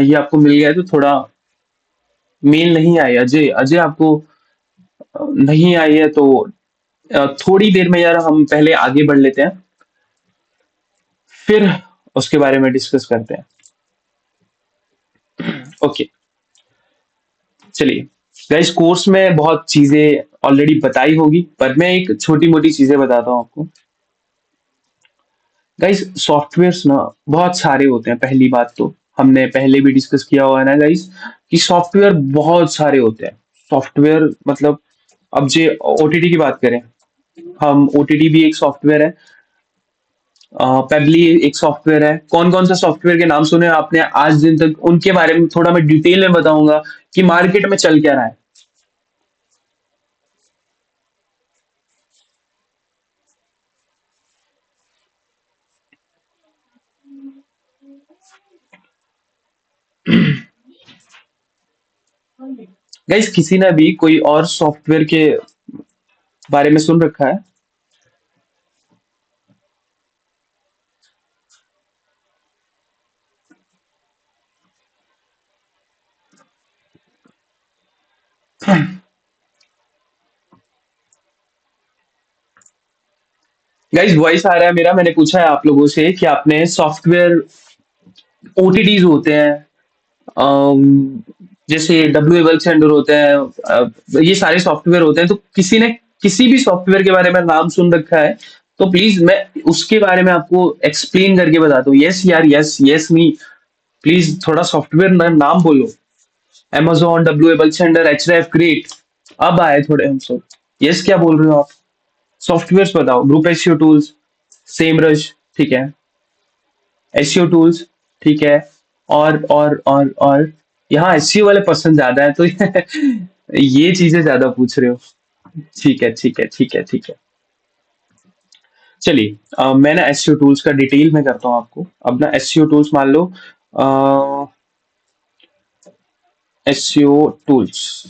ये आपको मिल गया है। तो थोड़ा मेल नहीं आई, अजय अजय आपको नहीं आई है तो थोड़ी देर में यार हम पहले आगे बढ़ लेते हैं, फिर उसके बारे में डिस्कस करते हैं। ओके, चलिए गाइस, कोर्स में बहुत चीजें ऑलरेडी बताई होगी, पर मैं एक छोटी मोटी चीजें बताता हूँ आपको। गाइस सॉफ्टवेयर्स ना बहुत सारे होते हैं। पहली बात तो हमने पहले भी डिस्कस किया हुआ है ना गाइस, कि सॉफ्टवेयर बहुत सारे होते हैं। सॉफ्टवेयर मतलब, अब जे ओटीटी की बात करें, हम ओटीटी भी एक सॉफ्टवेयर है, पेबली एक सॉफ्टवेयर है। कौन कौन सा सॉफ्टवेयर के नाम सुने आपने आज दिन तक, उनके बारे में थोड़ा मैं डिटेल में बताऊंगा कि मार्केट में चल क्या रहा है। गाइस किसी ने भी कोई और सॉफ्टवेयर के बारे में सुन रखा है? गाइस वॉइस आ रहा है मेरा, मैंने पूछा है आप लोगों से कि आपने सॉफ्टवेयर ओटीटीज होते हैं, अम, जैसे डब्ल्यू एबल सेंडर होते हैं, ये सारे सॉफ्टवेयर होते हैं, तो किसी ने किसी भी सॉफ्टवेयर के बारे में नाम सुन रखा है? तो प्लीज मैं उसके बारे में आपको एक्सप्लेन करके बताता हूँ। यस यार, यस यस मी, प्लीज थोड़ा सॉफ्टवेयर नाम बोलो। Amazon, W able sender, H great, अब आए थोड़े हम सब। यस क्या बोल रहे हो आप? सॉफ्टवेयर बताओ। Group SEO tools, same rush, ठीक है, एसईओ टूल्स, ठीक है, और यहाँ एसईओ वाले पर्सन ज्यादा है तो ये चीजें ज्यादा पूछ रहे हो। ठीक है ठीक है ठीक है ठीक है। चलिए, मैं ना एसईओ टूल्स का डिटेल में करता हूँ आपको। अब ना एसईओ टूल्स मान लो, एसईओ टूल्स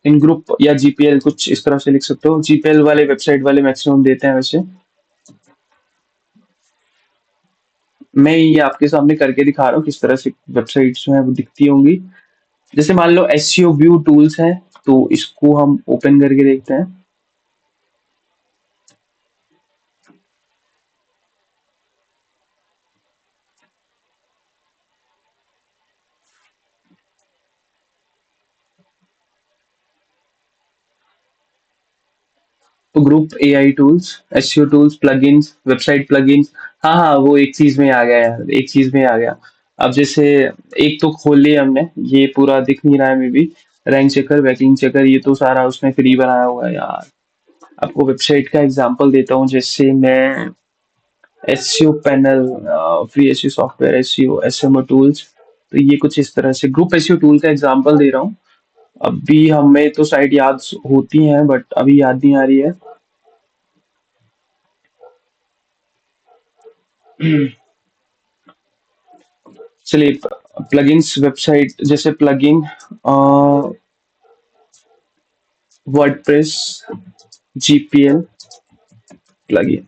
इन ग्रुप या जीपीएल, कुछ इस तरह से लिख सकते हो। जीपीएल वाले वेबसाइट वाले मैक्सिमम देते हैं वैसे। मैं ये आपके सामने करके दिखा रहा हूँ किस तरह से वेबसाइट्स जो है वो दिखती होंगी। जैसे मान लो एसईओ व्यू टूल्स है, तो इसको हम ओपन करके देखते हैं। तो group AI tools, SEO tools, plugins, website plugins. हाँ हाँ, वो एक चीज में आ गया यार, एक चीज में आ गया। अब जैसे एक तो खोल लिया हमने, ये पूरा दिख नहीं रहा है may be. Rank checker, backlink checker, ये तो सारा उसने फ्री बनाया हुआ है यार। आपको वेबसाइट का एग्जांपल देता हूँ, जैसे मैं SEO panel, free SEO software, SEO SMO tools. तो ये कुछ इस तरह से ग्रुप एसईओ टूल का एग्जांपल दे रहा हूँ। अभी हमें तो साइट याद होती है, बट अभी याद नहीं आ रही है। चलिए, प्लगइन्स वेबसाइट, जैसे प्लगइन वर्डप्रेस, जीपीएल प्लगइन,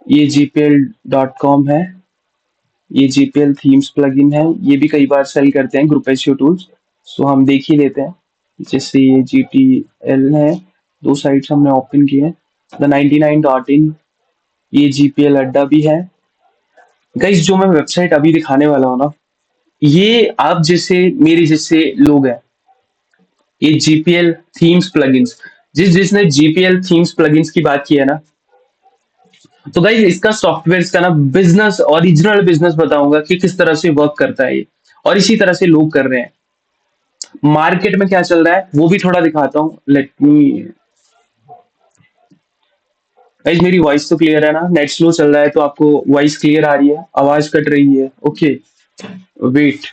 ये gpl.com है। ये जीपीएल थीम्स प्लगइन है, ये भी कई बार सेल करते हैं ग्रुप एसईओ टूल्स। सो हम देख ही लेते हैं। जैसे ये जीटीएल है, दो साइट्स हमने ओपन किए हैं। द 99.in, ये जीपीएल अड्डा भी है। गाइस जो मैं वेबसाइट अभी दिखाने वाला हूँ ना, ये आप जैसे मेरे जैसे लोग हैं, ये जीपीएल थीम्स प्लगइन्स, जिसने जीपीएल थीम्स प्लगइन्स की बात की है ना, तो गाइज इसका सॉफ्टवेयर का ना बिजनेस, ओरिजिनल बिजनेस बताऊंगा कि किस तरह से वर्क करता है ये, और इसी तरह से लोग कर रहे हैं। मार्केट में क्या चल रहा है वो भी थोड़ा दिखाता हूँ, लेट मी। गाइज मेरी वॉइस तो क्लियर है ना? नेट स्लो चल रहा है तो आपको वॉइस क्लियर आ रही है, आवाज कट रही है? Okay, wait.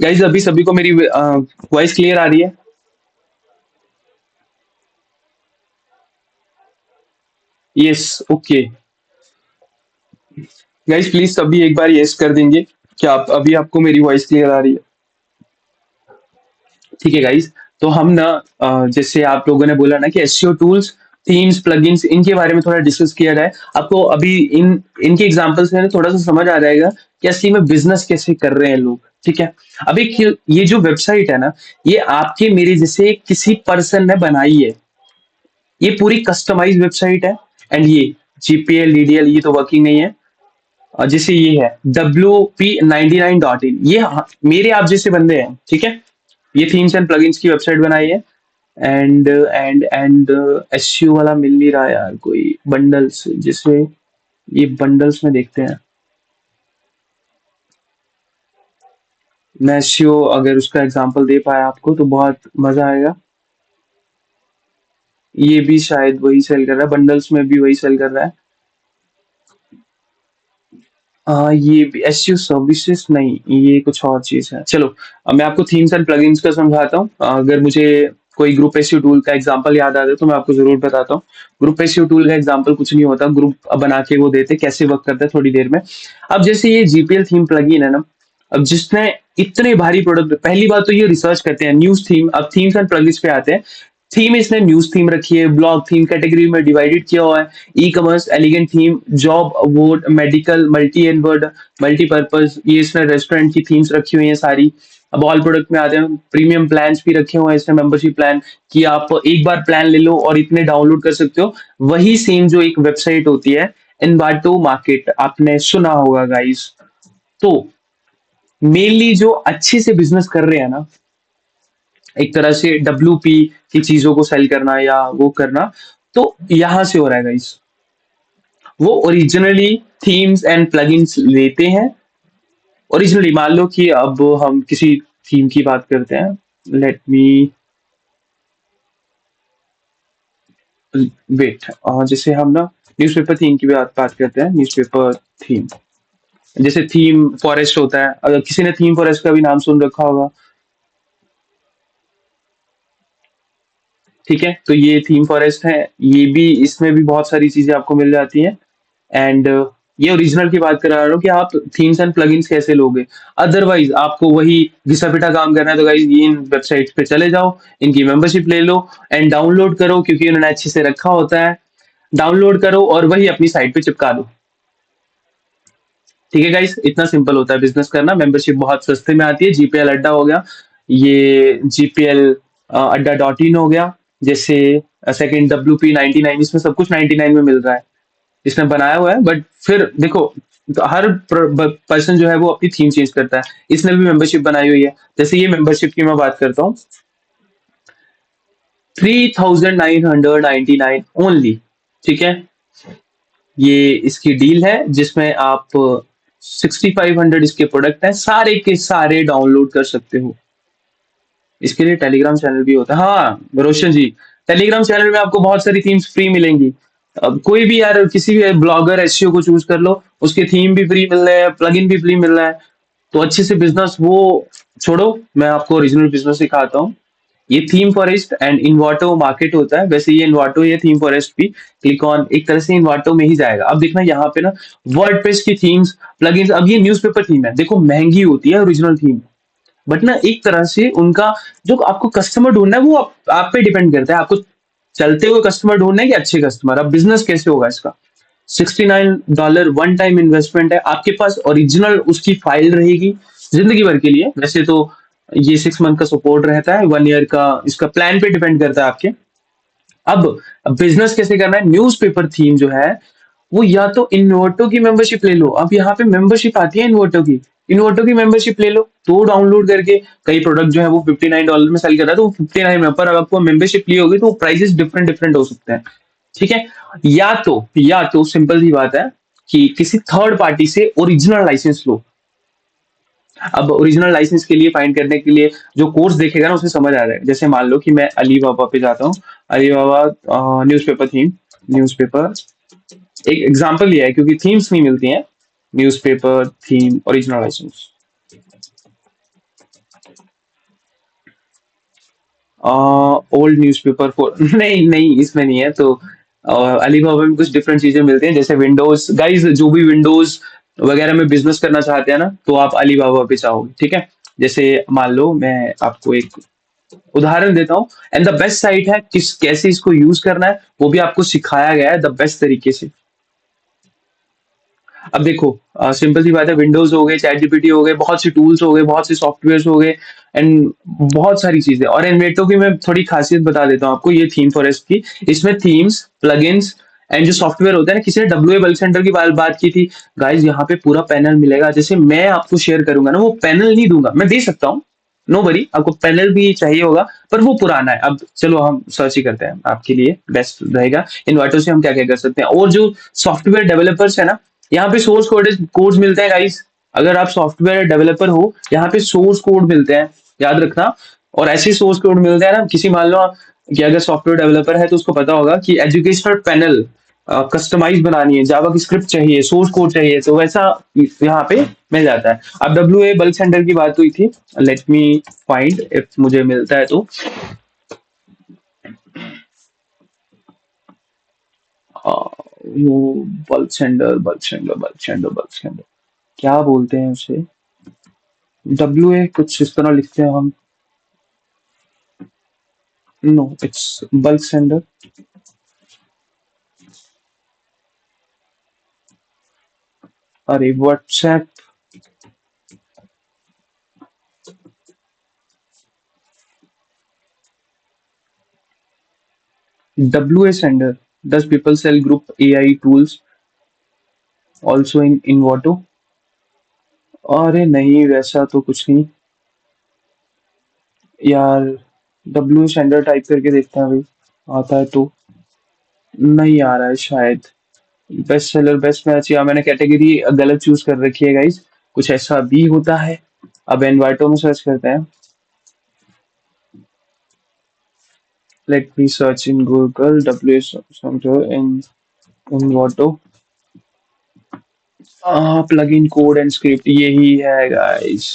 गाइज अभी सभी को मेरी वॉइस क्लियर आ रही है? Yes, okay. गाइज प्लीज सभी एक बार यस कर देंगे कि आप अभी आपको मेरी वॉइस क्लियर आ रही है। ठीक है गाइज, तो हम ना जैसे आप लोगों ने बोला ना कि एसईओ टूल्स, थीम्स, प्लगइन्स, इनके बारे में थोड़ा डिस्कस किया जाए। आपको अभी इनके एग्जांपल से ना थोड़ा सा समझ आ जाएगा कि असली में बिजनेस कैसे कर रहे हैं लोग। ठीक है, अब एक ये जो वेबसाइट है ना, ये आपके मेरे जैसे किसी पर्सन ने बनाई है। ये पूरी कस्टमाइज वेबसाइट है। एंड ये जीपीएल डीडीएल ये तो वर्किंग नहीं है। और जैसे ये है WP99.in, ये मेरे आप जैसे बंदे हैं। ठीक है, ये थीम्स एंड प्लगइन्स की वेबसाइट बनाई है। एंड एसयू वाला मिल नहीं रहा यार, कोई बंडल्स जिसमें, ये बंडल्स में देखते हैं। मैं एसयू अगर उसका एग्जांपल दे पाया आपको तो बहुत मजा आएगा। ये भी शायद वही सेल कर रहा है, बंडल्स में भी वही सेल कर रहा है। ये भी एसयू सर्विसेज नहीं, ये कुछ और चीज है। चलो, अब मैं आपको थीम्स एंड प्लगइन्स का समझाता हूँ। अगर मुझे कोई ग्रुप एसयू टूल का एग्जांपल याद आ जाए तो मैं आपको जरूर बताता हूँ। ग्रुप एसयू टूल का एग्जांपल कुछ नहीं होता, ग्रुप बना के वो देते कैसे वर्क करता है थोड़ी देर में। अब जैसे ये जीपीएल थीम प्लगइन है ना, अब जिसने इतने भारी प्रोडक्ट, पहली बात तो ये रिसर्च करते हैं न्यूज थीम। अब थीम्स एंड प्लगइन्स पे आते हैं। थीम इसने न्यूज थीम रखी है, ब्लॉग थीम कैटेगरी में डिवाइडेड किया हुआ है। E commerce elegant theme, job award, medical, multi एनवर्ड, मल्टीपर्पज, ये इसने रेस्टोरेंट की थीम्स रखी हुई हैं सारी। अब ऑल प्रोडक्ट में आते हैं, प्रीमियम प्लान्स भी रखे हुए हैं इसमें, मेंबरशिप प्लान कि आप एक बार प्लान ले लो और इतने डाउनलोड कर सकते हो। वही सेम जो एक वेबसाइट होती है इनवाटो मार्केट, आपने सुना होगा गाइस। तो मेनली जो अच्छे से बिजनेस कर रहे हैं ना, एक तरह से WP की चीजों को सेल करना या वो करना, तो यहां से हो रहा है गाइस। वो ओरिजिनली थीम्स एंड प्लगइन्स लेते हैं। ओरिजिनली मान लो कि अब हम किसी थीम की बात करते हैं, लेट मी वेट। जैसे हम ना न्यूज़पेपर थीम की बात करते हैं, न्यूज़पेपर थीम। जैसे थीम फॉरेस्ट होता है, अगर किसी ने थीम फॉरेस्ट का भी नाम सुन रखा होगा। ठीक है, तो ये थीम फॉरेस्ट है, ये भी, इसमें भी बहुत सारी चीजें आपको मिल जाती हैं। एंड ये ओरिजिनल की बात करा रहा हूँ कि आप थीम्स एंड प्लगइन्स कैसे लोगे। अदरवाइज आपको वही घिसा पिटा काम करना है तो गाइस ये इन वेबसाइट्स पे चले जाओ, इनकी मेंबरशिप ले लो एंड डाउनलोड करो, क्योंकि उन्होंने अच्छे से रखा होता है। डाउनलोड करो और वही अपनी साइट पे चिपका दो। ठीक है गाइस, इतना सिंपल होता है बिजनेस करना। मेंबरशिप बहुत सस्ते में आती है। जीपीएल अड्डा हो गया, ये जीपीएल अड्डा.in हो गया। जैसे सेकंड WP99, इसमें सब कुछ 99 में मिल रहा है। इसने बनाया हुआ है, बट फिर देखो, तो हर पर्सन जो है वो अपनी थीम चेंज करता है। इसने भी मेंबरशिप बनाई हुई है। जैसे ये मेंबरशिप की मैं बात करता हूँ, 3999 ओनली। ठीक है, ये इसकी डील है जिसमें आप 6500 इसके प्रोडक्ट हैं, सारे के सारे डाउनलोड कर सकते हो। इसके लिए टेलीग्राम चैनल भी होता है। हाँ रोशन जी, टेलीग्राम चैनल में आपको बहुत सारी थीम्स फ्री मिलेंगी। अब कोई भी यार किसी भी ब्लॉगर एसईओ को चूज कर लो, उसके थीम भी फ्री मिल रहे हैं, प्लगइन भी फ्री मिल रहा है। तो अच्छे से बिजनेस वो छोड़ो, मैं आपको ओरिजिनल बिजनेस सिखाता हूँ। ये थीम फॉरेस्ट एंड इन्वाटो मार्केट होता है। वैसे ये इन्वाटो, ये थीम फॉरेस्ट भी क्लिक ऑन एक तरह से इन्वाटो में ही जाएगा। अब देखना यहाँ पे ना वर्डप्रेस की थीम्स, प्लगइन्स। अब ये न्यूज़पेपर थीम है, देखो महंगी होती है ओरिजिनल थीम, बट ना एक तरह से उनका जो आपको कस्टमर ढूंढना है वो आप पे डिपेंड करता है। आपको चलते हुए कस्टमर ढूंढना है कि अच्छे कस्टमर। अब बिजनेस कैसे होगा इसका, $69 वन टाइम इन्वेस्टमेंट है। आपके पास ओरिजिनल उसकी फाइल रहेगी जिंदगी भर के लिए। वैसे तो ये 6 मंथ का सपोर्ट रहता है, 1 ईयर का इसका प्लान पे डिपेंड करता है आपके। अब बिजनेस कैसे करना है, न्यूज़पेपर थीम जो है वो या तो इन्वर्टो की मेंबरशिप ले लो। अब यहाँ पे मेंबरशिप आती है इन्वर्टो की मेंबरशिप ले लो, तो डाउनलोड करके कई प्रोडक्ट जो है वो $59 में सेल कर रहा है, तो 59 में, पर अब आपको मेंबरशिप ली होगी तो प्राइसेस डिफरेंट डिफरेंट हो सकते हैं। ठीक है। या तो सिंपल सी बात है कि किसी थर्ड पार्टी से ओरिजिनल लाइसेंस लो। अब ओरिजिनल लाइसेंस के लिए फाइंड करने के लिए जो कोर्स देखेगा ना उसमें समझ आ जाएगा। जैसे मान लो कि मैं अली बाबा पे जाता हूँ, Alibaba newspaper theme, newspaper एक एग्जांपल लिया है क्योंकि थीम्स नहीं मिलती हैं। Newspaper theme original license, old newspaper for नहीं नहीं इसमें नहीं है। तो अलीबाबा में कुछ डिफरेंट चीजें मिलती हैं, जैसे विंडोज, गाइस जो भी विंडोज वगैरह में बिजनेस करना चाहते हैं ना, तो आप अलीबाबा पे चाहोगे। ठीक है। जैसे मान लो मैं आपको एक उदाहरण देता हूँ, एंड द बेस्ट साइट है, किस कैसे इसको यूज करना है वो भी आपको सिखाया गया है द बेस्ट तरीके से। अब देखो, सिंपल सी बात है, विंडोज हो गए, चैट जीपीटी हो गए, बहुत से टूल्स हो गए, बहुत से सॉफ्टवेयर हो गए, एंड बहुत सारी चीजें। और इन्वेटो की मैं थोड़ी खासियत बता देता हूँ आपको, ये थीम फॉरेस्ट की। इसमें थीम्स, प्लगइन्स एंड जो सॉफ्टवेयर होता है ना, किसी ने डब्ल्यू ए बल्क सेंटर की बात की थी। गाइज यहाँ पे पूरा पैनल मिलेगा। जैसे मैं आपको शेयर करूंगा ना, वो पैनल नहीं दूंगा, मैं दे सकता हूँ, नो वरी, आपको पैनल भी चाहिए होगा, पर वो पुराना है। अब चलो हम सर्च ही करते हैं आपके लिए, बेस्ट रहेगा इन्वर्टर से हम क्या क्या कर सकते हैं। और जो सॉफ्टवेयर डेवलपर्स है ना, यहाँ पे सोर्स कोड्स मिलते हैं गाइस। अगर आप सॉफ्टवेयर डेवलपर हो, यहाँ पे सोर्स कोड मिलते हैं, याद रखना। और ऐसे सोर्स कोड मिलते हैं ना, किसी मान लो कि अगर सॉफ्टवेयर डेवलपर है तो उसको पता होगा कि एजुकेशनल पैनल कस्टमाइज बनानी है, जावा की स्क्रिप्ट चाहिए, सोर्स कोड चाहिए, तो वैसा यहाँ पे मिल जाता है। अब डब्ल्यू ए बल्क सेंटर की बात हुई थी, लेट मी फाइंड इफ मुझे मिलता है तो। वो बल्क सेंटर क्या बोलते हैं उसे, डब्ल्यू ए कुछ इस तरह लिखते हैं हम। No, it's bulk centre. अरे WhatsApp, W A centre, 10 people sell group AI tools also in Envato. अरे नहीं, वैसा तो कुछ नहीं यार। डब्ल्यू सेंटर टाइप करके देखते हैं भाई, आता है तो। नहीं आ रहा है शायद। बेस्ट सेलर, बेस्ट मैच, या मैंने कैटेगरी गलत चूज कर रखी है गाइस, कुछ ऐसा भी होता है। अब एनवाइटो में सर्च करते हैं, let me search in Google W centre in Envato. Plug in code and script यही है गाइस।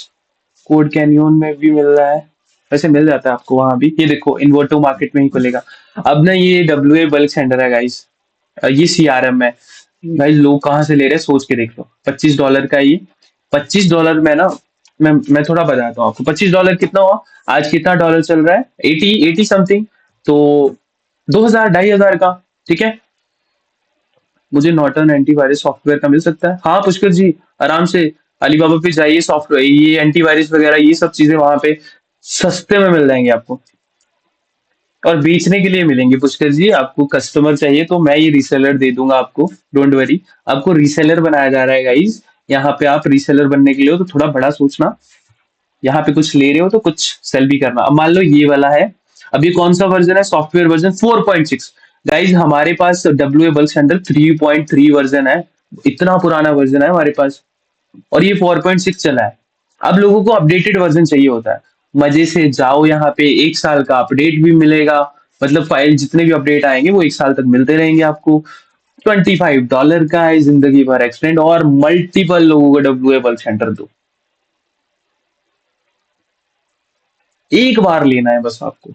कोड कैनियन में भी मिल रहा है, वैसे मिल जाता है आपको वहां भी। ये देखो इन्वर्टो मार्केट में ही खुलेगा। अब ना ये डब्ल्यू ए बल्क सेंटर है गाइस, ये सीआरएम है। गाइस लोग कहाँ से ले रहे हैं सोच के देख लो। $25 का ये, $25 में ना, मैं थोड़ा बताता हूँ आपको। $25 कितना हुआ, आज कितना डॉलर चल रहा है, 80 समथिंग, तो 2000 2,500 का। ठीक है। मुझे नॉर्टन एंटीवायरस सॉफ्टवेयर का मिल सकता है, हाँ पुष्कर जी, आराम से। अलीबाबा पे जाइए, सॉफ्टवेयर ये एंटीवायरस वगैरह ये सब चीजें वहां पे सस्ते में मिल जाएंगे आपको, और बेचने के लिए मिलेंगे। पुष्कर जी आपको कस्टमर चाहिए तो मैं ये रीसेलर दे दूंगा आपको, डोंट वरी। आपको रीसेलर बनाया जा रहा है गाइज। यहाँ पे आप रीसेलर बनने के लिए हो तो थोड़ा बड़ा सोचना। यहाँ पे कुछ ले रहे हो तो कुछ सेल भी करना। अब मान लो ये वाला है, अब ये कौन सा वर्जन है, सॉफ्टवेयर वर्जन 4.6। गाइज हमारे पास डब्ल्यू ए बल्क के अंदर 3.3 वर्जन है, इतना पुराना वर्जन है हमारे पास, और ये 4.6 चला है। अब लोगों को अपडेटेड वर्जन चाहिए होता है, मजे से जाओ, यहाँ पे 1 साल का अपडेट भी मिलेगा। मतलब फाइल जितने भी अपडेट आएंगे वो 1 साल तक मिलते रहेंगे आपको। $25 का है, जिंदगी भर एक्सटेंड, और मल्टीपल लोगों को डब्ल्यू ए बल्क सेंटर दो। एक बार लेना है बस आपको,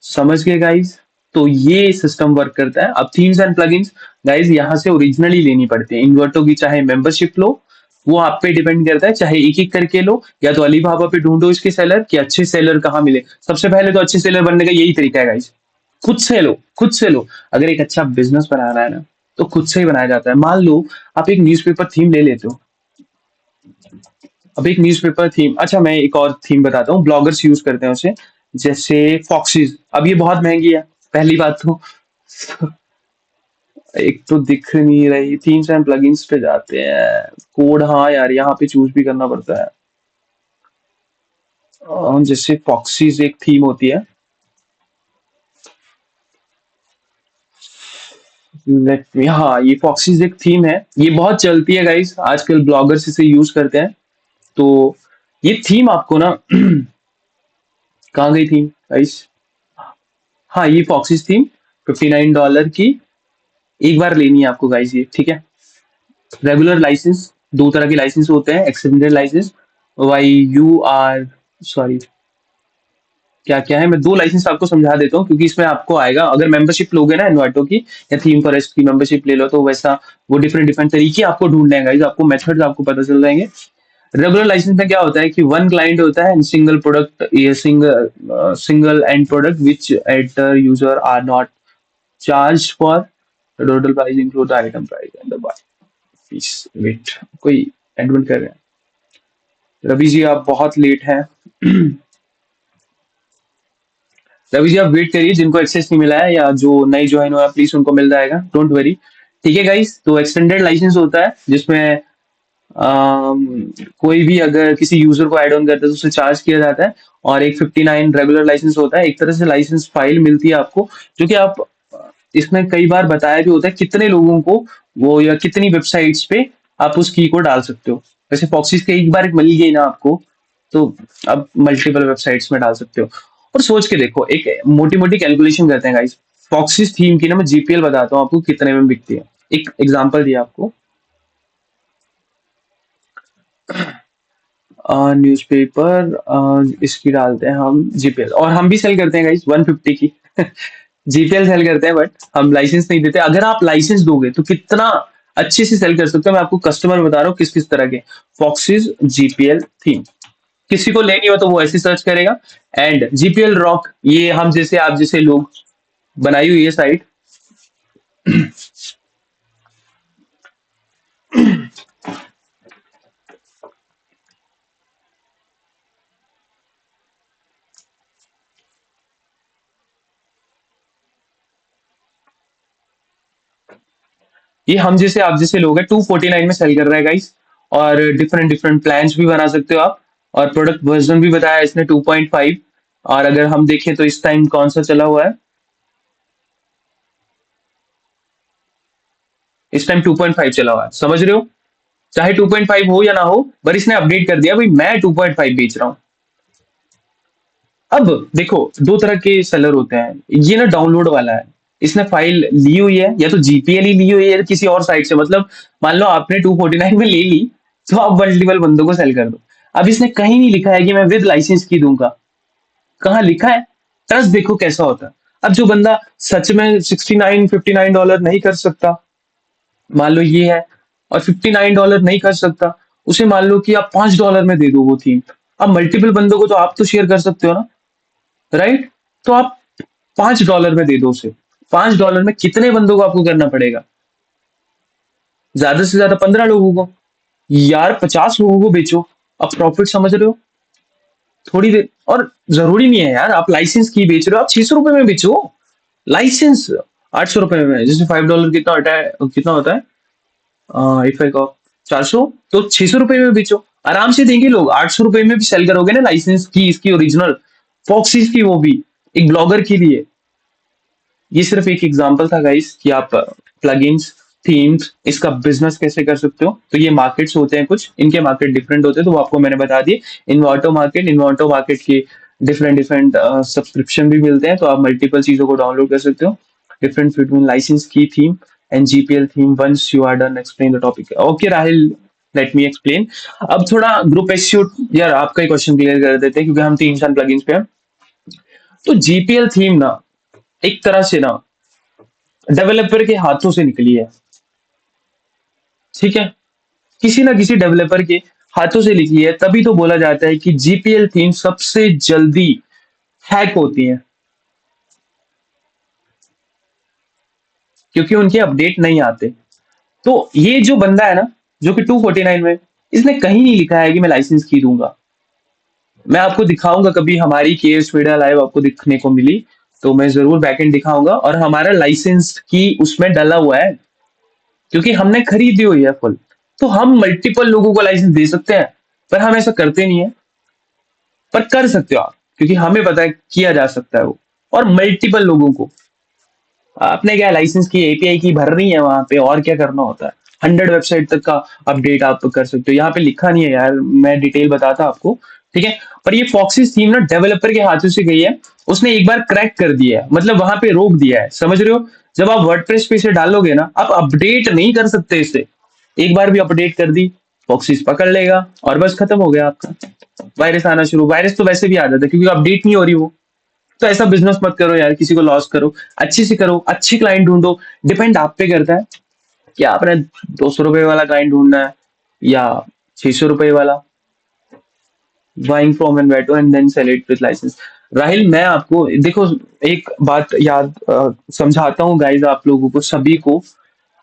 समझ गए गाइस। तो ये सिस्टम वर्क करता है। अब थीम्स एंड प्लगइन्स गाइस यहाँ से ओरिजिनली लेनी पड़ती है इन्वर्टो की, चाहे मेंबरशिप लो, वो आप पे डिपेंड करता है, चाहे एक एक करके लो, या तो अलीबाबा पे ढूंढो इसके सेलर, कि अच्छे सेलर कहाँ मिले। सबसे पहले तो अच्छे सेलर बनने का यही तरीका है गाइस, खुद से लो खुद से लो। अगर एक अच्छा बिजनेस बनाना है ना, तो खुद से ही बनाया जाता है। मान लो आप एक न्यूज़पेपर थीम ले लेते हो। अब एक न्यूज़पेपर थीम, अच्छा मैं एक और थीम बताता हूँ, ब्लॉगर्स यूज करते हैं उसे, जैसे फॉक्सीज। अब ये बहुत महंगी है, पहली बात तो। एक तो दिख नहीं रही, थीम्स एंड प्लगइन्स पे जाते हैं, कोड, हाँ यार यहाँ पे चूज भी करना पड़ता है। जैसे फॉक्सीज एक थीम होती है, लेट मी, हाँ ये फॉक्सीज एक थीम है, ये बहुत चलती है गाइस, आजकल ब्लॉगर्स इसे यूज करते हैं। तो ये थीम आपको ना कहाँ गई थीम गाइस? हाँ ये फॉक्सीज थीम, $59 की एक बार लेनी है आपको गाइस ये, ठीक है। रेगुलर लाइसेंस, दो तरह के लाइसेंस होते हैं, extended license, why you are, sorry क्या क्या है, मैं दो लाइसेंस आपको समझा देता हूँ, क्योंकि इसमें आपको आएगा, अगर मेंबरशिप लोगे ना इन्वाइटो की या थीम फॉरेस्ट की मेंबरशिप ले लो, तो वैसा वो डिफरेंट डिफरेंट तरीके आपको ढूंढने हैं गाइस, आपको मेथड्स आपको पता चल जाएंगे। रेगुलर लाइसेंस में क्या होता है कि वन क्लाइंट होता है, सिंगल प्रोडक्ट, ये single and product which at user are not charge for total price include item price and the fees. Wait, कोई एडमिट कर रहे हैं, रवि जी आप बहुत लेट हैं। रवि जी आप वेट करिए, जिनको एक्सेस नहीं मिला है या जो नई ज्वाइन हुआ प्लीज उनको मिल जाएगा, डोंट वरी। ठीक है गाइस, तो एक्सटेंडेड लाइसेंस होता है जिसमें कोई भी अगर किसी यूजर को ऐड ऑन करता है तो उसे चार्ज किया जाता है। और एक 59 रेगुलर लाइसेंस होता है, एक तरह से लाइसेंस फाइल मिलती है आपको, जो कि आप इसमें कई बार बताया भी होता है कितने लोगों को वो या कितनी वेबसाइट्स पे आप उस की को डाल सकते हो। वैसे फॉक्सीज का एक बार मिल गई ना आपको, तो अब मल्टीपल वेबसाइट्स में डाल सकते हो। और सोच के देखो, एक मोटी मोटी कैलकुलेशन करते हैं गाइस, फॉक्सीज थीम की ना मैं जीपीएल बताता हूँ आपको कितने में बिकती है। एक एग्जांपल दिया आपको, न्यूज़पेपर इसकी डालते हैं हम जीपीएल, और हम भी सेल करते हैं गाइस 150 की। जीपीएल सेल करते हैं, बट हम लाइसेंस नहीं देते। अगर आप लाइसेंस दोगे तो कितना अच्छे से सेल कर सकते हो, मैं आपको कस्टमर बता रहा हूँ किस किस तरह के। फॉक्सीज जीपीएल थीम, किसी को लेनी हो तो वो ऐसे सर्च करेगा। एंड जीपीएल रॉक, ये हम जैसे आप जैसे लोग बनाई हुई है साइट। ये हम जैसे आप जैसे लोग हैं 249 में सेल कर रहा है गाइस। और डिफरेंट डिफरेंट प्लान्स भी बना सकते हो आप। और प्रोडक्ट वर्जन भी बताया इसने 2.5। और अगर हम देखें तो इस टाइम कौन सा चला हुआ है, इस टाइम 2.5 चला हुआ है, समझ रहे हो? चाहे 2.5 हो या ना हो, पर इसने अपडेट कर दिया भाई मैं 2.5 बेच रहा हूँ। अब देखो, दो तरह के सेलर होते हैं, ये ना डाउनलोड वाला है, इसने फाइल ली हुई है, या तो जीपीएल ही ली हुई है या किसी और साइट से, मतलब मान लो आपने 249 में ले ली, तो आप मल्टीपल बंदों को सेल कर दो। अब इसने कहीं नहीं लिखा है कि मैं विद लाइसेंस की दूंगा, कहाँ लिखा है? ट्रस्ट देखो कैसा होता है। अब जो बंदा सच में 59 $59 नहीं कर सकता, मान लो ये है, और $59 नहीं कर सकता, उसे मान लो कि आप $5 में दे दो वो थीम। अब मल्टीपल बंदों को तो आप तो शेयर कर सकते हो ना, राइट? तो आप $5 में दे दो उसे। $5 में कितने बंदों को आपको करना पड़ेगा? ज्यादा से ज्यादा 15 लोगों को। यार 50 लोगों को बेचो, अब प्रॉफिट समझ रहे हो? थोड़ी देर, और जरूरी नहीं है यार आप लाइसेंस की बेच रहे हो, आप ₹600 में बेचो लाइसेंस। ₹800 में, जैसे $5 कितना होता है, कितना होता है, 85 का 400, तो ₹600 में बेचो, आराम से देंगे लोग। ₹800 में भी सेल करोगे ना लाइसेंस की, इसकी ओरिजिनल फॉक्सीज की, वो भी एक ब्लॉगर के लिए। ये सिर्फ एक एग्जांपल था गाइस कि आप प्लगइन्स, थीम्स, इसका बिजनेस कैसे कर सकते हो। तो ये मार्केट्स होते हैं कुछ, इनके मार्केट डिफरेंट होते हैं, तो वो आपको मैंने बता दिए। इन्वाटो मार्केट के डिफरेंट डिफरेंट सब्सक्रिप्शन भी मिलते हैं, तो आप मल्टीपल चीजों को डाउनलोड कर सकते हो। डिफरेंस बिटवीन लाइसेंस की theme and GPL theme, once you are done explain the topic. Okay Rahil, let me explain. अब थोड़ा ग्रुप एसईओ, यार आपका ही क्वेश्चन क्लियर कर देते हैं क्योंकि हम तीन चार प्लगइन्स पे हैं। तो जीपीएल थीम ना एक तरह से ना डेवलपर के हाथों से निकली है, ठीक है, किसी ना किसी डेवलपर के हाथों से निकली है, तभी तो बोला जाता है कि जीपीएल थीम सबसे जल्दी हैक होती है। क्योंकि उनके अपडेट नहीं आते। तो ये जो बंदा है ना, जो कि 249 में, इसने कहीं नहीं लिखा है कि मैं लाइसेंस की दूंगा। मैं आपको दिखाऊंगा कभी, हमारी केएस मीडिया लाइव आपको दिखने को मिली तो मैं जरूर बैकएंड दिखाऊंगा, और हमारा लाइसेंस की उसमें डला हुआ है, क्योंकि हमने खरीदी हुई है फुल। तो हम मल्टीपल लोगों को लाइसेंस दे सकते हैं, पर हम ऐसा करते नहीं है। पर कर सकते हो आप, क्योंकि हमें पता है किया जा सकता है वो, और मल्टीपल लोगों को। आपने क्या लाइसेंस की एपीआई की भरनी है वहां पे, और क्या करना होता है। 100 वेबसाइट तक का अपडेट आप कर सकते हो। यहाँ पे लिखा नहीं है यार, मैं डिटेल बताता आपको, ठीक है। पर ये फॉक्सिस थीम ना डेवलपर के हाथों से गई है, उसने एक बार क्रैक कर दिया है, मतलब वहां पे रोक दिया है, समझ रहे हो। जब आप वर्डप्रेस पे इसे डालोगे ना, आप अपडेट नहीं कर सकते इसे। एक बार भी अपडेट कर दी, फॉक्सिस पकड़ लेगा और बस खत्म हो गया आपका। वायरस आना शुरू, वायरस तो वैसे भी आ जाता है क्योंकि अपडेट नहीं हो रही वो। तो ऐसा बिजनेस मत करो यार, किसी को लॉस करो, अच्छे से करो, अच्छी क्लाइंट ढूंढो। डिपेंड आप पे करता है कि आपने 200 रुपए वाला क्लाइंट ढूंढना है या 600 रुपए वाला। Buying from Envato and then sell it with licence. Rahil, मैं आपको देखो एक बात याद समझाता हूँ गाइज, आप लोगों को सभी को।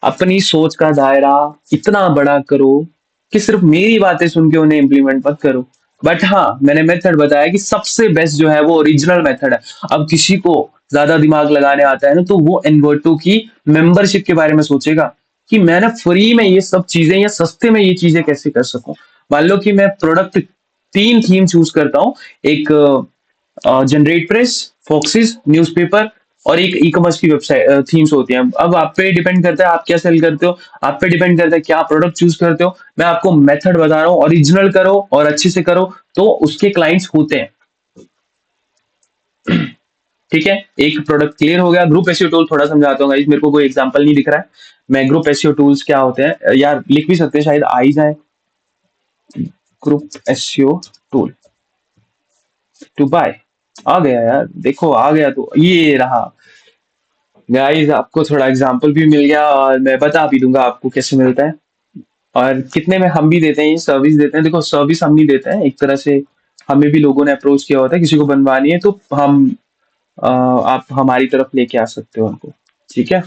अपनी सोच का दायरा इतना बड़ा करो कि सिर्फ मेरी बातें सुन के उन्हें इम्प्लीमेंट मत करो। बट हाँ, मैंने मेथड बताया कि सबसे बेस्ट जो है वो ओरिजिनल मेथड है। अब किसी को ज्यादा दिमाग लगाने आता है ना, तो वो एनवर्टो की मेंबरशिप के बारे में सोचेगा कि मैंने फ्री में ये सब चीजें या सस्ते में ये चीजें कैसे कर सकूं। मान लो कि मैं प्रोडक्ट 3 थीम चूज करता हूँ, एक जनरेट प्रेस, फोक्सिस, न्यूज़पेपर, और एक ई कॉमर्स की वेबसाइट थीम्स होती हैं। अब आप पे डिपेंड करता है आप क्या सेल करते हो, आप पे डिपेंड करता है क्या प्रोडक्ट चूज करते हो। मैं आपको मेथड बता रहा हूँ, ओरिजिनल करो और अच्छे से करो, तो उसके क्लाइंट्स होते हैं। ठीक है, एक प्रोडक्ट क्लियर हो गया। ग्रुप एसईओ टूल थोड़ा समझाता हूँ गाइस, मेरे को कोई एग्जांपल नहीं दिख रहा है। मैं ग्रुप एसईओ टूल्स क्या होते हैं यार, लिख भी सकते हैं, शायद आ ही जाए। Group SEO tool to buy, आ गया यार, देखो आ गया, तो ये रहा गाइस। आपको थोड़ा एग्जांपल भी मिल गया और मैं बता भी दूंगा आपको कैसे मिलता है और कितने में हम भी देते हैं, ये सर्विस देते हैं। देखो सर्विस हम नहीं देते हैं, एक तरह से हमें भी लोगों ने अप्रोच किया होता है, किसी को बनवानी है तो हम आप हमारी तरफ लेके आ सकते हो उनको, ठीक है।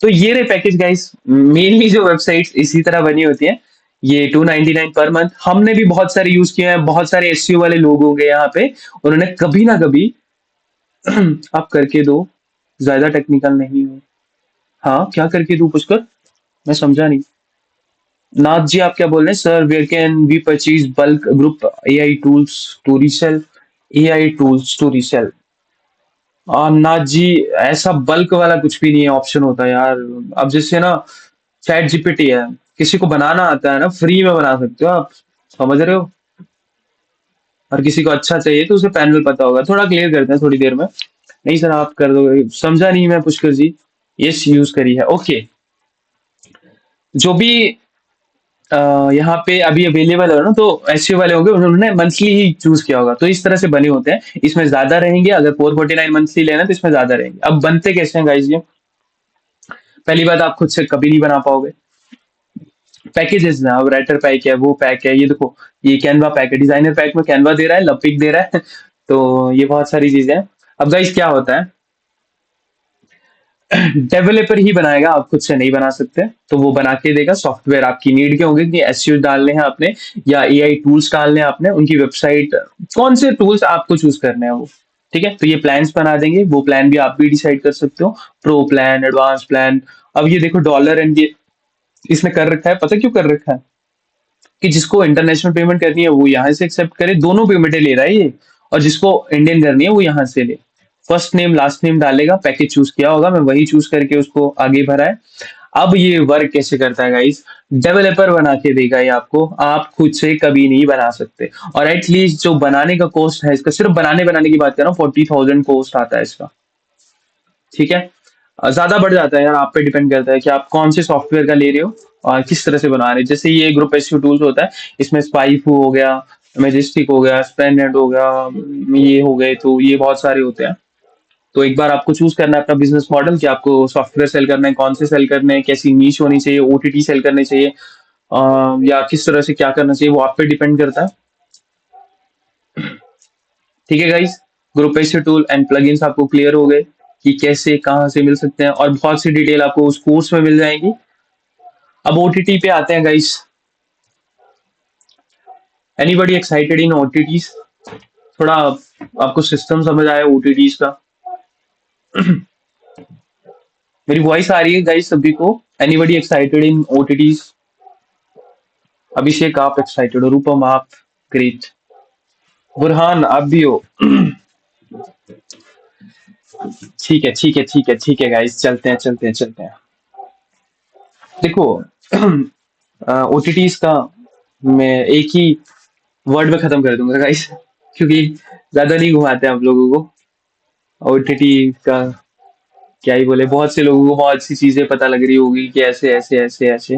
तो ये रहे पैकेज गाइस, मेनली जो वेबसाइट्स इसी तरह बनी होती हैं। ये 299 पर मंथ, हमने भी बहुत सारे यूज किए हैं, बहुत सारे एसईओ वाले लोग होंगे यहाँ पे, उन्होंने कभी ना कभी आप करके दो, ज्यादा टेक्निकल नहीं हो। हाँ, क्या करके दूं पुष्कर, मैं समझा नहीं। नाथ जी, आप क्या बोल रहे हैं sir, where can we purchase bulk group AI tools to resell, AI tools to resell. Nath ji, ऐसा बल्क वाला कुछ भी नहीं है ऑप्शन होता है यार। अब जैसे ना चैट जीपीटी है, किसी को बनाना आता है ना, फ्री में बना सकते हो आप, समझ रहे हो। और किसी को अच्छा चाहिए तो उसे पैनल पता होगा। थोड़ा क्लियर करते हैं थोड़ी देर में। नहीं सर आप कर दोगे, समझा नहीं मैं पुष्कर जी। यस, यूज करी है, ओके। जो भी यहाँ पे अभी अवेलेबल है ना, तो एसईओ वाले होंगे, उन्होंने मंथली ही चूज किया होगा, तो इस तरह से बने होते हैं। इसमें ज्यादा रहेंगे, अगर 449 मंथली लेना तो इसमें ज्यादा रहेंगे। अब बनते कैसे हैं गाइज ये, पहली बात, आप खुद से कभी नहीं बना पाओगे। पैकेजेस ना, अब राइटर पैक है, वो पैक है, ये देखो, ये कैनवा पैक है, डिजाइनर पैक में कैनवा दे रहा है, लपिक दे रहा है तो ये बहुत सारी चीजें हैं। अब गाइज क्या होता है, डेवलपर ही बनाएगा, आप खुद से नहीं बना सकते, तो वो बना के देगा। सॉफ्टवेयर आपकी नीड के होंगे कि एसईओ डालने हैं आपने या एआई टूल्स डालने हैं आपने, उनकी वेबसाइट, कौन से टूल्स आपको चूज करने हैं वो, ठीक है। तो ये प्लान्स बना देंगे, वो प्लान भी आप भी डिसाइड कर सकते हो, प्रो प्लान, एडवांस प्लान। अब ये देखो डॉलर एंड ये इसने कर रखा है, पता क्यों कर रखा है, कि जिसको इंटरनेशनल पेमेंट करनी है वो यहाँ से एक्सेप्ट करे, दोनों पेमेंटें ले रहा है ये, और जिसको इंडियन करनी है वो यहाँ से ले। फर्स्ट नेम लास्ट नेम डालेगा, पैकेज चूज किया होगा, मैं वही चूज करके उसको आगे भरा है। अब ये वर्क कैसे करता है गाइस, डेवलपर बना के देगा ये आपको, आप खुद से कभी नहीं बना सकते। और एटलीस्ट जो बनाने का कॉस्ट है इसका, सिर्फ बनाने बनाने की बात कर रहा हूँ, 40,000 कॉस्ट आता है इसका, ठीक है। ज्यादा बढ़ जाता है यार, आप पे डिपेंड करता है कि आप कौन से सॉफ्टवेयर का ले रहे हो और किस तरह से बना रहे हो। जैसे ये ग्रुप एसईओ टूल्स होता है, इसमें स्पाइफू हो गया, मेजेस्टिक हो गया, स्पेननेट हो गया, ये हो गए, तो ये बहुत सारे होते हैं। तो एक बार आपको चूज करना है अपना बिजनेस मॉडल कि आपको सॉफ्टवेयर सेल करना है, कौन से सेल करने हैं, कैसी नीश होनी चाहिए, ओटीटी सेल करने चाहिए, या किस तरह से क्या करना चाहिए, वो आप पे डिपेंड करता है, ठीक है गाइस। ग्रुपेशन टूल एंड प्लगइन्स आपको क्लियर हो गए कि कैसे कहाँ से मिल सकते हैं, और बहुत सी डिटेल आपको उस कोर्स में मिल जाएगी। अब ओटीटी पे आते हैं guys. Anybody excited in OTTs? थोड़ा आपको सिस्टम समझ आया ओटीटीज का? मेरी वॉइस आ रही है गाइस सभी को? Anybody excited in OTTs? Abhishek आप एक्साइटेड हो, रूपम आप, ग्रेट, बुरहान आप भी हो। ठीक है ठीक है ठीक है ठीक है गाइस, चलते हैं चलते हैं चलते हैं। देखो ओटीटीज का मैं एक ही वर्ड में खत्म कर दूंगा गाइस, क्योंकि ज्यादा नहीं घुमाते हैं आप लोगों को। ओटीटी का क्या ही बोले, बहुत से लोगों को बहुत सी चीजें पता लग रही होगी कि ऐसे ऐसे ऐसे ऐसे।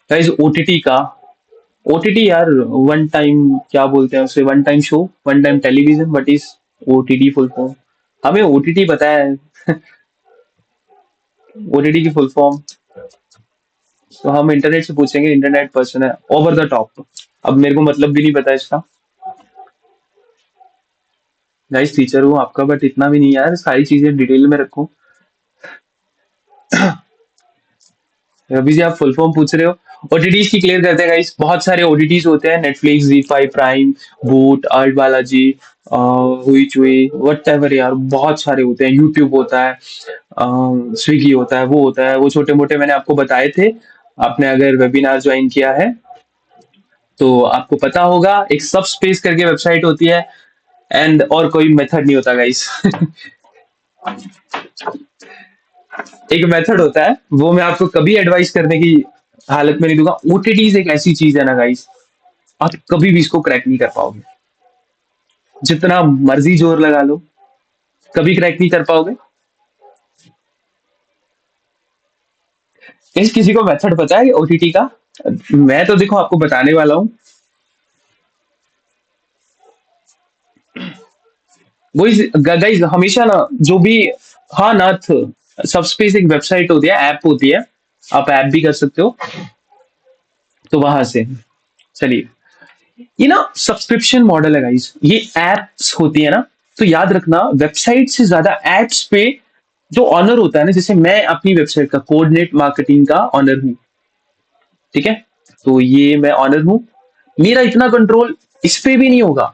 गाइस ओटीटी का, ओटीटी यार वन टाइम क्या बोलते हैं उसे, one time show, one time television, what is OTT full form? हमें ओटीटी पता है। ओटीटी की फुल फॉर्म तो हम इंटरनेट से पूछेंगे, इंटरनेट पर्सन है, ओवर द टॉप। अब मेरे को मतलब भी नहीं पता इसका। गाइस टीचर हूँ आपका, बट इतना भी नहीं यार, सारी चीजें डिटेल में रखो। अभी जी आप फुल फॉर्म पूछ रहे हो। ओटीटीज की क्लियर करते हैं गाइस। बहुत सारे ओटीटीज होते हैं, Netflix, ZEE5, Prime, Voot, ALTBalaji, Hoichoi, what ever यार, बहुत सारे होते हैं। यूट्यूब होता है, स्विगी होता है, वो होता है, वो छोटे मोटे मैंने आपको बताए थे। आपने अगर वेबिनार ज्वाइन किया है तो आपको पता होगा। एक सब स्पेस करके वेबसाइट होती है, एंड और कोई मेथड नहीं होता गाइस। एक मेथड होता है, वो मैं आपको कभी एडवाइस करने की हालत में नहीं दूंगा। ओटीटीज एक ऐसी चीज है ना गाइस, आप कभी भी इसको क्रैक नहीं कर पाओगे, जितना मर्जी जोर लगा लो, कभी क्रैक नहीं कर पाओगे। किसी को मेथड पता है ओटीटी का? मैं तो देखो आपको बताने वाला हूँ। वही गाइस, हमेशा ना जो भी, हाँ नाथ, सबस्पेस एक वेबसाइट होती है, ऐप होती है, आप ऐप भी कर सकते हो, तो वहां से चलिए। ये ना सब्सक्रिप्शन मॉडल है गाइस, ये एप्स होती है ना, तो याद रखना वेबसाइट से ज्यादा एप्स पे जो ऑनर होता है ना, जैसे मैं अपनी वेबसाइट का कोऑर्डिनेट मार्केटिंग का ऑनर हूँ, ठीक है, तो ये मैं ऑनर हूँ। मेरा इतना कंट्रोल इस पे भी नहीं होगा,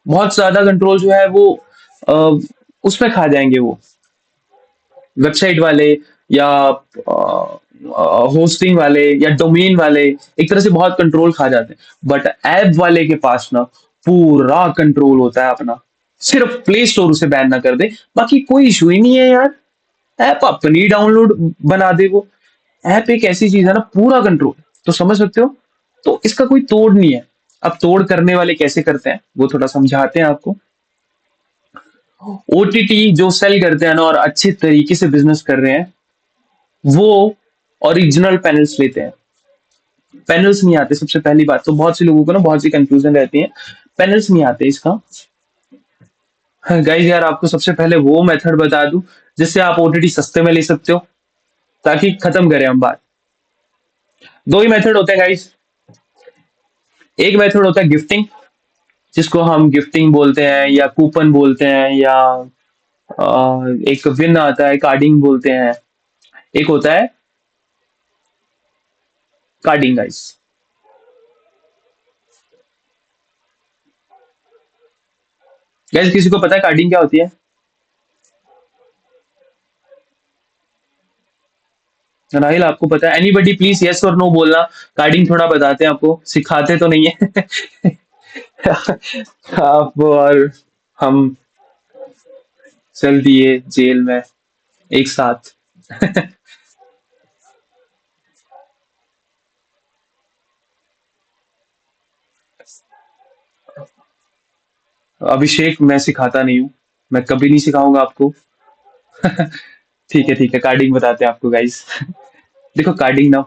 बहुत ज्यादा कंट्रोल जो है वो अ, उसमें खा जाएंगे वो वेबसाइट वाले, या होस्टिंग वाले, या डोमेन वाले, एक तरह से बहुत कंट्रोल खा जाते हैं। बट ऐप वाले के पास ना पूरा कंट्रोल होता है अपना। सिर्फ प्ले स्टोर उसे बैन ना कर दे, बाकी कोई इशू ही नहीं है यार। ऐप अपनी डाउनलोड बना दे वो। ऐप एक ऐसी चीज है ना, पूरा कंट्रोल, तो समझ सकते हो। तो इसका कोई तोड़ नहीं है। अब तोड़ करने वाले कैसे करते हैं वो थोड़ा समझाते हैं आपको। ओटीटी जो सेल करते हैं ना और अच्छे तरीके से बिजनेस कर रहे हैं, वो ओरिजिनल पैनल्स लेते हैं। पैनल्स नहीं आते, सबसे पहली बात तो बहुत से लोगों को ना बहुत सी कंफ्यूजन रहती है, पैनल्स नहीं आते इसका। गाइस यार आपको सबसे पहले वो मेथड बता दूं जिससे आप ओटीटी सस्ते में ले सकते हो, ताकि खत्म करें हम बात। दो ही मेथड होते हैं गाइस। एक मेथड होता है गिफ्टिंग, जिसको हम गिफ्टिंग बोलते हैं या कूपन बोलते हैं, या एक विन आता है कार्डिंग बोलते हैं। एक होता है कार्डिंग गाइस। गाइस किसी को पता है कार्डिंग क्या होती है? राहिल आपको पता है? एनीबडी प्लीज यस और नो बोलना। कार्डिंग थोड़ा बताते हैं आपको, सिखाते तो नहीं है। आप और हम चल दिए जेल में एक साथ। अभिषेक मैं सिखाता नहीं हूँ, मैं कभी नहीं सिखाऊंगा आपको। ठीक है कार्डिंग बताते हैं आपको गाइस। देखो कार्डिंग ना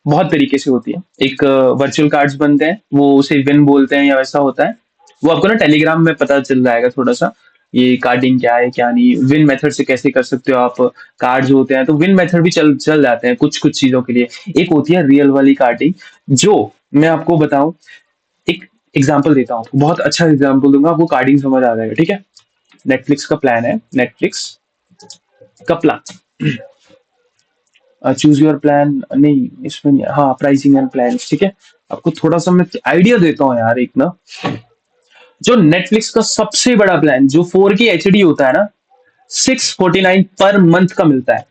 बहुत तरीके से होती है। एक वर्चुअल कार्ड्स बनते हैं, वो उसे विन बोलते हैं या वैसा होता है। वो आपको ना टेलीग्राम में पता चल जाएगा थोड़ा सा, ये कार्डिंग क्या है क्या नहीं, विन मेथड से कैसे कर सकते हो आप। कार्ड जो होते हैं तो विन मेथड भी चल चल जाते हैं कुछ कुछ चीजों के लिए। एक होती है रियल वाली कार्डिंग, जो मैं आपको बताऊं, एक एग्जाम्पल देता हूँ, बहुत अच्छा एग्जाम्पल दूंगा, आपको कार्डिंग समझ आ जाएगा, ठीक है। नेटफ्लिक्स का प्लान है, नेटफ्लिक्स का प्लान, चूज योर प्लान नहीं, इसमें नहीं, हाँ प्राइसिंग एंड प्लान, ठीक है। आपको थोड़ा सा मैं आइडिया देता हूँ यार, एक ना, जो नेटफ्लिक्स का सबसे बड़ा प्लान जो 4K HD होता है ना, 649 पर मंथ का मिलता है।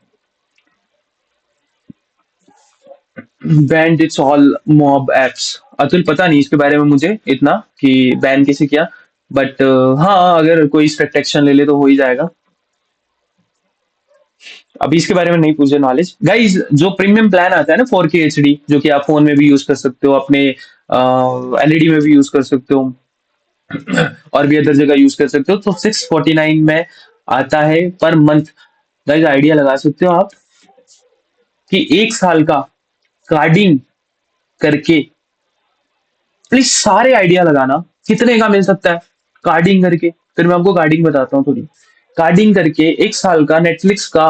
Band it's all mob apps. Atul पता नहीं इसके बारे में मुझे इतना कि बैन कैसे किया, बट हाँ अगर कोई स्ट्रिक्ट एक्शन ले ले तो हो ही जाएगा। अभी इसके बारे में नहीं पूछे नॉलेज गाइज। जो प्रीमियम प्लान आता है ना 4K HD, जो कि आप फोन में भी यूज कर सकते हो, अपने LED में भी यूज कर सकते हो, और भी अदर जगह यूज कर सकते हो, तो 649 में आता है पर मंथ। गाइज आइडिया लगा सकते हो आप कि एक साल का कार्डिंग करके, प्लीज सारे आइडिया लगाना कितने का मिल सकता है कार्डिंग करके। फिर मैं आपको कार्डिंग बताता हूँ थोड़ी। कार्डिंग करके एक साल का नेटफ्लिक्स का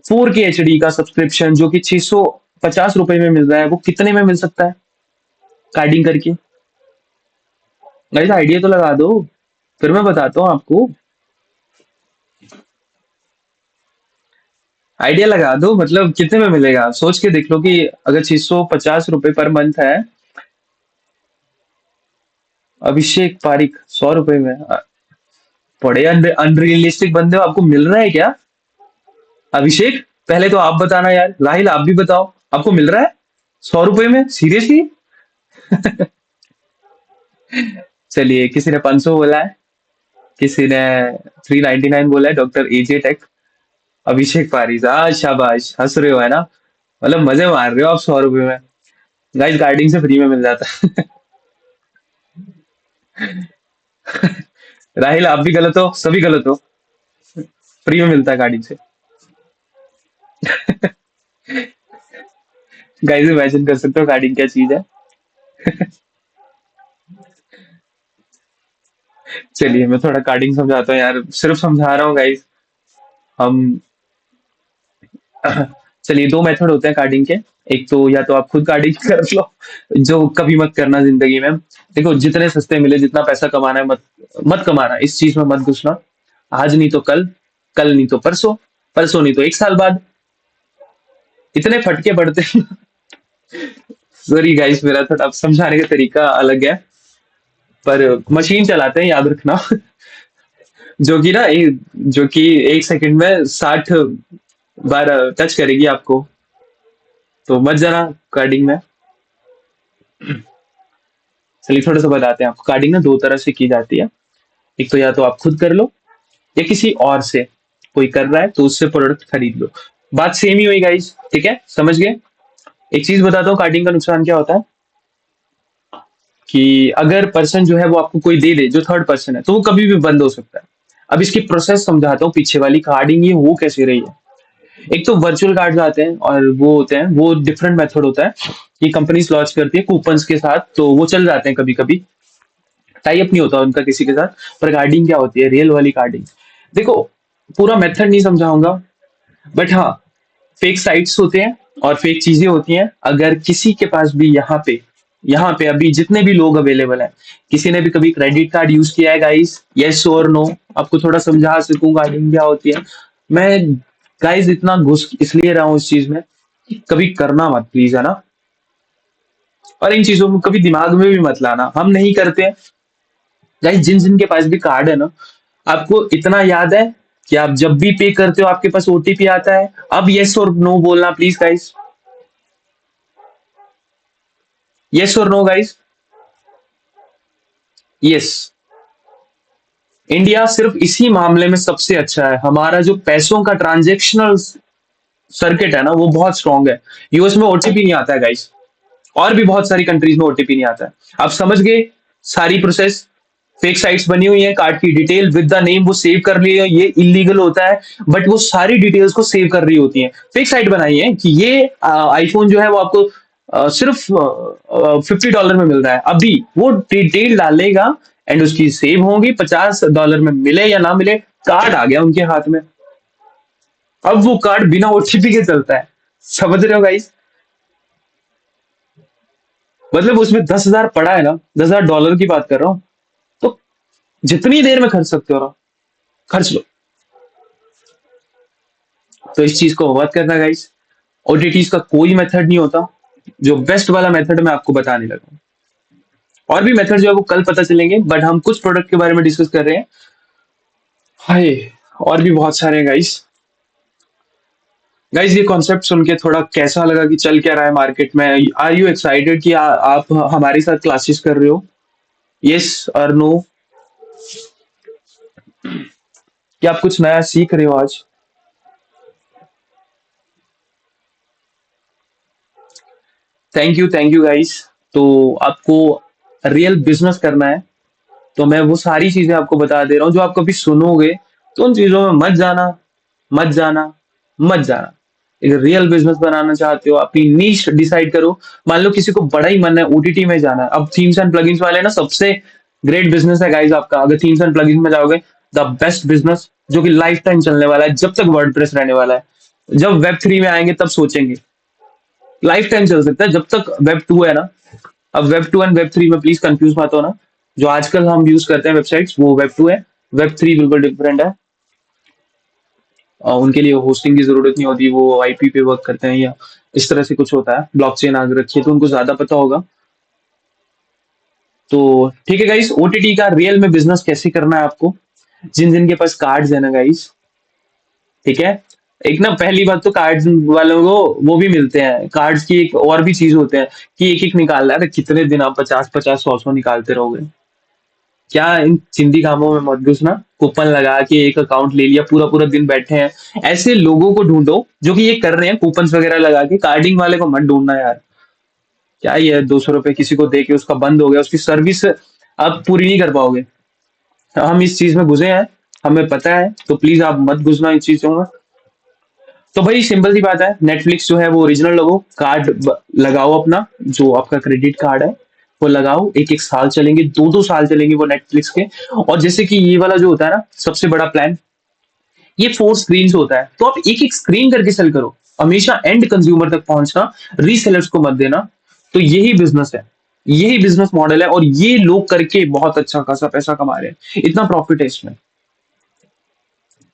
4K HD का सब्सक्रिप्शन जो कि 650 रुपए में मिल रहा है, वो कितने में मिल सकता है कार्डिंग करके। गाइस आइडिया तो लगा दो, फिर मैं बताता हूँ आपको। आइडिया लगा दो, मतलब कितने में मिलेगा सोच के देख लो कि अगर 650 रुपए पर मंथ है। अभिषेक पारिक 100 रुपए में, बड़े अनरियलिस्टिक बंदे हो, आपको मिल रहा है क्या। अभिषेक पहले तो आप बताना यार, राहिल आप भी बताओ, आपको मिल रहा है 100 रुपए में सीरियसली। चलिए किसी ने 500 बोला है, किसी ने 399 बोला है, डॉक्टर AJ टेक। अभिषेक पारिस, शाबाश, हंस रहे हो है ना, मतलब मजे मार रहे हो आप 100 रुपए में। गाइस गार्डिंग से फ्री में मिल जाता है। राहिल आप भी गलत हो, सभी गलत हो, फ्री में मिलता है गार्डिंग से। गाइस इमेजिन कर सकते हो गार्डिंग क्या चीज है। चलिए मैं थोड़ा कार्डिंग समझाता हूँ यार, सिर्फ समझा रहा हूँ गाइस। हम चलिए, दो मेथड होते हैं कार्डिंग के। एक तो या तो आप खुद कार्डिंग कर लो, जो कभी मत करना जिंदगी में। देखो जितने सस्ते मिले, जितना पैसा कमाना है, मत मत कमाना, इस चीज में मत घुसना। आज नहीं तो कल, कल नहीं तो परसों, परसों नहीं तो एक साल बाद, इतने फटके पड़ते हैं। सॉरी गाइस, मेरा थोड़ा समझाने का तरीका अलग है, पर मशीन चलाते हैं याद रखना। जो कि ना जो कि 1 सेकंड में 60 बार टच करेगी आपको, तो मत जाना कार्डिंग में। चलिए थोड़ा सा बताते हैं आपको। कार्डिंग ना दो तरह से की जाती है। एक तो या तो आप खुद कर लो, या किसी और से, कोई कर रहा है तो उससे प्रोडक्ट खरीद लो। बात सेम ही हुई गाइस, ठीक है, समझ गए। एक चीज बताता हूँ, कार्डिंग का नुकसान क्या होता है कि अगर पर्सन जो है वो आपको कोई दे दे, जो थर्ड पर्सन है, तो वो कभी भी बंद हो सकता है। अब इसकी प्रोसेस समझाता हूँ, पीछे वाली कार्डिंग ये हो कैसे रही है। एक तो वर्चुअल कार्ड आते हैं, और वो होते हैं, वो डिफरेंट मेथड होता है कि कंपनीज लॉन्च करती है कूपन्स के साथ, तो वो चल जाते हैं कभी कभी, टाई अप नहीं होता उनका किसी के साथ। पर कार्डिंग क्या होती है, रियल वाली कार्डिंग। देखो पूरा मेथड नहीं समझाऊंगा, बट हाँ, फेक साइट्स होते हैं और फेक चीजें होती हैं। अगर किसी के पास भी यहाँ पे अभी जितने भी लोग अवेलेबल हैं, किसी ने भी कभी क्रेडिट कार्ड यूज किया है गाइस, यस और नो, आपको थोड़ा समझा सकूं कार्डिंग क्या होती है। मैं गाइस इतना घुस इसलिए रहा हूँ इस चीज में, कभी करना मत प्लीज, है ना। और इन चीजों में कभी दिमाग में भी मत लाना, हम नहीं करते। गाइस जिन जिन के पास भी कार्ड है ना, आपको इतना याद है कि आप जब भी पे करते हो आपके पास OTP आता है। अब यस और नो बोलना प्लीज गाइस, यस और नो गाइस। यस, इंडिया सिर्फ इसी मामले में सबसे अच्छा है। हमारा जो पैसों का ट्रांजेक्शनल सर्किट है ना, वो बहुत स्ट्रांग है। यूएस में OTP नहीं आता है गाइस, और भी बहुत सारी कंट्रीज में OTP नहीं आता है। आप समझ गए सारी प्रोसेस। फेक साइट्स बनी हुई है, कार्ड की डिटेल विद द नेम वो सेव कर लिए, ये इलीगल होता है, बट वो सारी डिटेल्स को सेव कर रही होती है। फेक साइट बनाई है कि ये आईफोन जो है वो आपको सिर्फ $50 में मिल रहा है, अभी वो डिटेल डालेगा एंड उसकी सेव होगी, $50 में मिले या ना मिले, कार्ड आ गया उनके हाथ में। अब वो कार्ड बिना OTP के चलता है, समझ रहे हो गाइस। मतलब उसमें 10,000 पड़ा है ना, $10,000 की बात कर रहा हूँ। तो जितनी देर में खर्च सकते हो ना, खर्च लो। तो इस चीज को मत करना गाइस। ओटीटीज का कोई मेथड नहीं होता। जो बेस्ट वाला मेथड मैं आपको बताने लगा हूं। और भी मेथड जो है वो कल पता चलेंगे, बट हम कुछ प्रोडक्ट के बारे में डिस्कस कर रहे हैं। हाय। और भी बहुत सारे हैं गाइस। गाइस ये कॉन्सेप्ट सुन के थोड़ा कैसा लगा कि चल क्या रहा है मार्केट में? आर यू एक्साइटेड कि आप हमारे साथ क्लासेस कर रहे हो? यस और नो? कि आप कुछ नया सीख रहे हो आज? Thank you guys. तो आपको रियल बिजनेस करना है, तो मैं वो सारी चीजें आपको बता दे रहा हूँ जो आप कभी सुनोगे, तो उन चीजों में मत जाना, मत जाना, मत जाना। एक रियल बिजनेस बनाना चाहते हो, अपनी नीश डिसाइड करो। मान लो किसी को बड़ा ही मन है ओटीटी में जाना है, अब थीम्स एंड प्लगइन्स वाले ना सबसे ग्रेट बिजनेस है गाइस आपका। अगर थीम्स एंड प्लगइन्स में जाओगे, द बेस्ट बिजनेस जो कि लाइफ टाइम चलने वाला है, जब तक वर्डप्रेस रहने वाला है। जब वेब 3 में आएंगे तब सोचेंगे। लाइफ टाइम चल सकता है जब तक वेब 2 है ना। अब वेब 2 एंड वेब 3 में प्लीज कंफ्यूज मत होना। जो आजकल हम यूज करते हैं वेबसाइट्स, वो वेब 2 है। वेब 3 बिल्कुल डिफरेंट है। उनके लिए होस्टिंग की जरूरत नहीं होती, वो आईपी पे वर्क करते हैं या इस तरह से कुछ होता है। ब्लॉकचेन आगे रखी है तो उनको ज्यादा पता होगा। तो ठीक है गाइस, ओटीटी का रियल में बिजनेस कैसे करना है आपको? जिन जिन के पास कार्ड्स है ना गाइस, ठीक है। एक ना पहली बात तो कार्ड्स वालों को वो भी मिलते हैं। कार्ड्स की एक और भी चीज होते हैं कि एक एक निकाल रहा है, कितने दिन आप 50-50 100-100 निकालते रहोगे? क्या इन चिंदी कामों में मत घुसना। कूपन लगा के एक अकाउंट ले लिया, पूरा पूरा दिन बैठे हैं। ऐसे लोगों को ढूंढो जो कि ये कर रहे हैं, कूपन वगैरह लगा के। कार्डिंग वाले को मत ढूंढना यार। क्या ये 200 रुपए किसी को दे के उसका बंद हो गया, उसकी सर्विस आप पूरी नहीं कर पाओगे। हम इस चीज में घुसे हैं, हमें पता है, तो प्लीज आप मत घुसना इन चीजों में। तो भाई सिंपल सी बात है, नेटफ्लिक्स जो है वो ओरिजिनल लगो, लगाओ अपना, जो आपका क्रेडिट कार्ड है वो लगाओ। एक एक साल चलेंगे, 2-2 साल चलेंगे वो नेटफ्लिक्स के। और जैसे कि ये वाला जो होता है ना सबसे बड़ा प्लान, ये 4 स्क्रीन होता है, तो आप एक एक स्क्रीन करके सेल करो। हमेशा एंड कंज्यूमर तक पहुंचना, रीसेलर्स को मत देना। तो यही बिजनेस है, यही बिजनेस मॉडल है, और ये लोग करके बहुत अच्छा खासा पैसा कमा रहे हैं। इतना प्रॉफिट है इसमें।